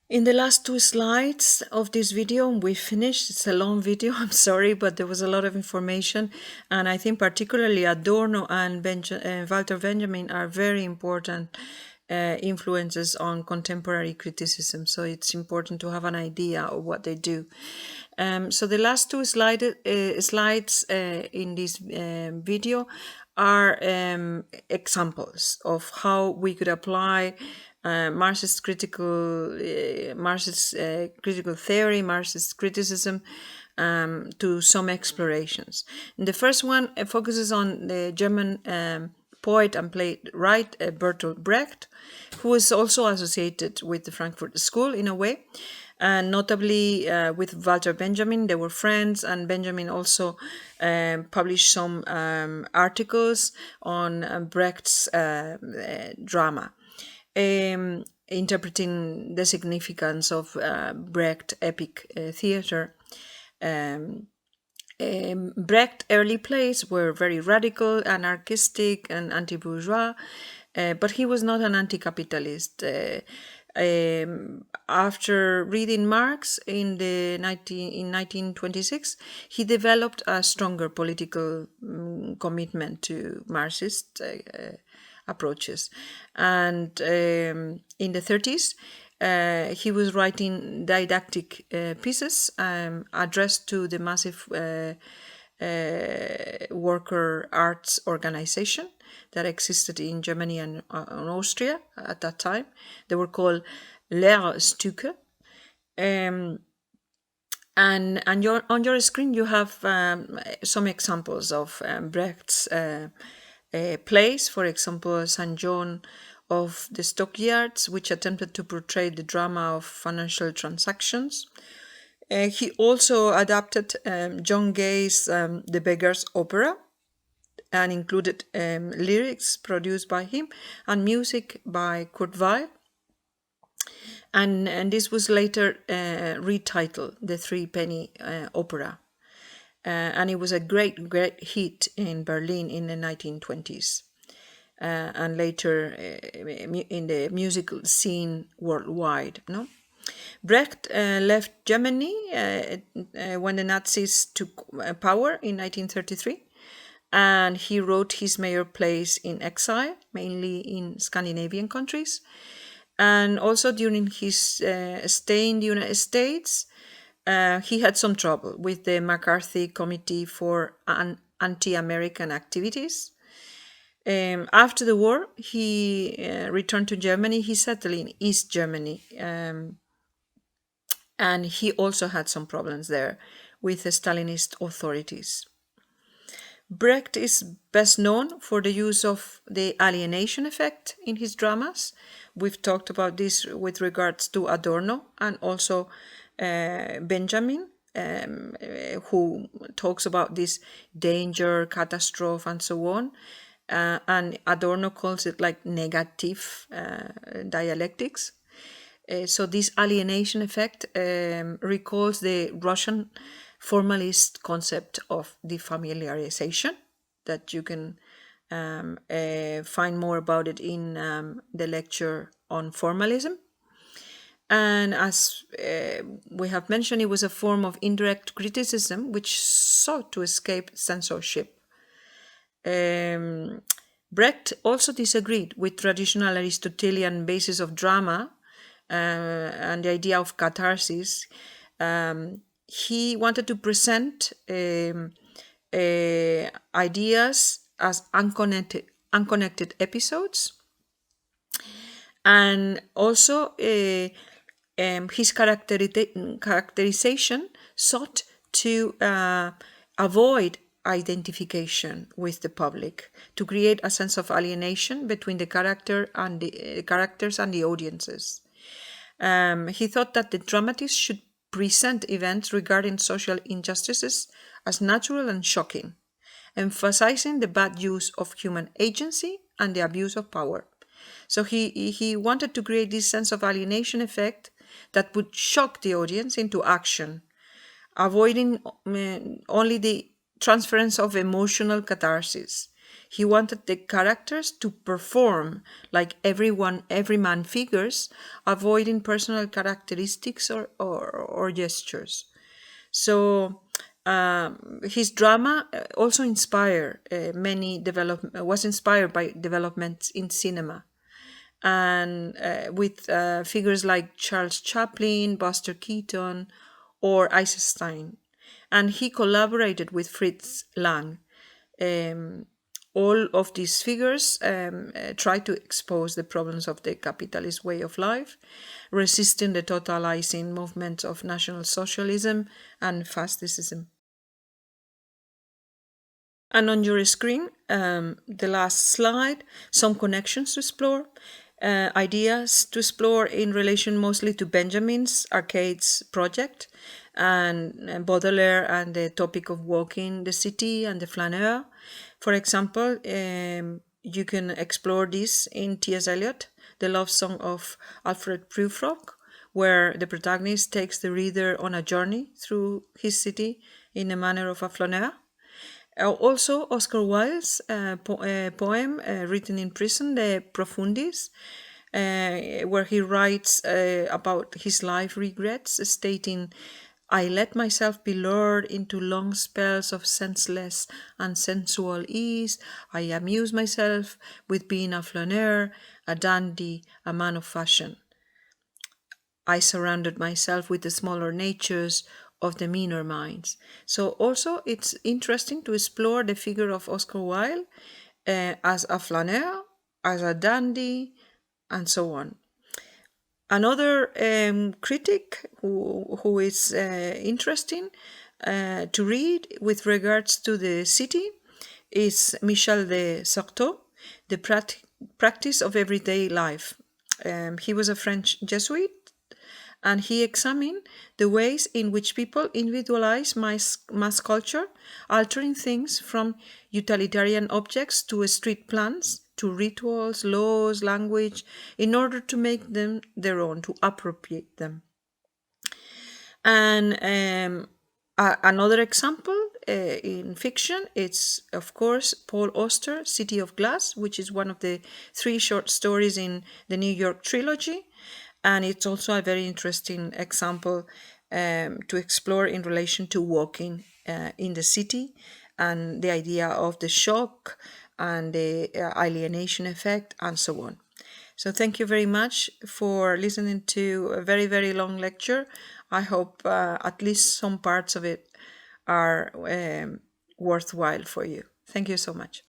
In the last two slides of this video, we finished. It's a long video, I'm sorry, but there was a lot of information. And I think particularly Adorno and Walter Benjamin are very important influences on contemporary criticism. So it's important to have an idea of what they do. So the last two slides in this video are examples of how we could apply Marxist critical theory, Marxist criticism to some explorations. And the first one focuses on the German poet and playwright Bertolt Brecht, who was also associated with the Frankfurt School in a way, and notably with Walter Benjamin. They were friends, and Benjamin also published some articles on Brecht's drama, interpreting the significance of Brecht epic theater. Brecht's early plays were very radical, anarchistic, and anti-bourgeois, but he was not an anti-capitalist. After reading Marx in 1926, he developed a stronger political commitment to Marxist approaches. And in the 30s, he was writing didactic pieces addressed to the massive worker arts organization that existed in Germany and Austria at that time. They were called Lehrstücke. And on your screen you have some examples of Brecht's plays. For example, St. John of the Stockyards, which attempted to portray the drama of financial transactions. He also adapted John Gay's The Beggar's Opera and included lyrics produced by him and music by Kurt Weill. And this was later retitled The Threepenny Opera. And it was a great hit in Berlin in the 1920s. And later in the musical scene worldwide. No, Brecht left Germany when the Nazis took power in 1933, and he wrote his major plays in exile, mainly in Scandinavian countries. And also during his stay in the United States, he had some trouble with the McCarthy Committee for Anti-American Activities. After the war, he returned to Germany. He settled in East Germany. And he also had some problems there with the Stalinist authorities. Brecht is best known for the use of the alienation effect in his dramas. We've talked about this with regards to Adorno and also Benjamin, who talks about this danger, catastrophe, and so on. And Adorno calls it like negative dialectics. So this alienation effect recalls the Russian formalist concept of defamiliarization that you can find more about it in the lecture on formalism. And as we have mentioned, it was a form of indirect criticism which sought to escape censorship. Brecht also disagreed with traditional Aristotelian basis of drama and the idea of catharsis. He wanted to present ideas as unconnected episodes, and also his characterization sought to avoid identification with the public, to create a sense of alienation between the characters and the audiences. He thought that the dramatist should present events regarding social injustices as natural and shocking, emphasizing the bad use of human agency and the abuse of power. So he wanted to create this sense of alienation effect that would shock the audience into action, avoiding only the transference of emotional catharsis. He wanted the characters to perform like every man figures, avoiding personal characteristics or gestures. So his drama also was inspired by developments in cinema, and with figures like Charles Chaplin, Buster Keaton, or Eisenstein. And he collaborated with Fritz Lang. All of these figures try to expose the problems of the capitalist way of life, resisting the totalizing movements of National Socialism and Fascism. And on your screen, the last slide, some connections to explore, ideas to explore in relation mostly to Benjamin's Arcades project, and Baudelaire and the topic of walking the city and the flaneur. For example, you can explore this in T.S. Eliot, The Love Song of Alfred Prufrock, where the protagonist takes the reader on a journey through his city in the manner of a flaneur. Also, Oscar Wilde's poem written in prison, De Profundis, where he writes about his life regrets, stating, "I let myself be lured into long spells of senseless and sensual ease. I amuse myself with being a flaneur, a dandy, a man of fashion. I surrounded myself with the smaller natures of the meaner minds." So also it's interesting to explore the figure of Oscar Wilde as a flaneur, as a dandy, and so on. Another critic who is interesting to read with regards to the city is Michel de Certeau, The Practice of Everyday Life. He was a French Jesuit, and he examined the ways in which people individualize mass culture, altering things from utilitarian objects to street plans, to rituals, laws, language, in order to make them their own, to appropriate them. And another example in fiction, it's of course Paul Auster, City of Glass, which is one of the 3 short stories in the New York trilogy. And it's also a very interesting example to explore in relation to walking in the city and the idea of the shock and the alienation effect and so on. So thank you very much for listening to a very, very long lecture. I hope at least some parts of it are worthwhile for you. Thank you so much.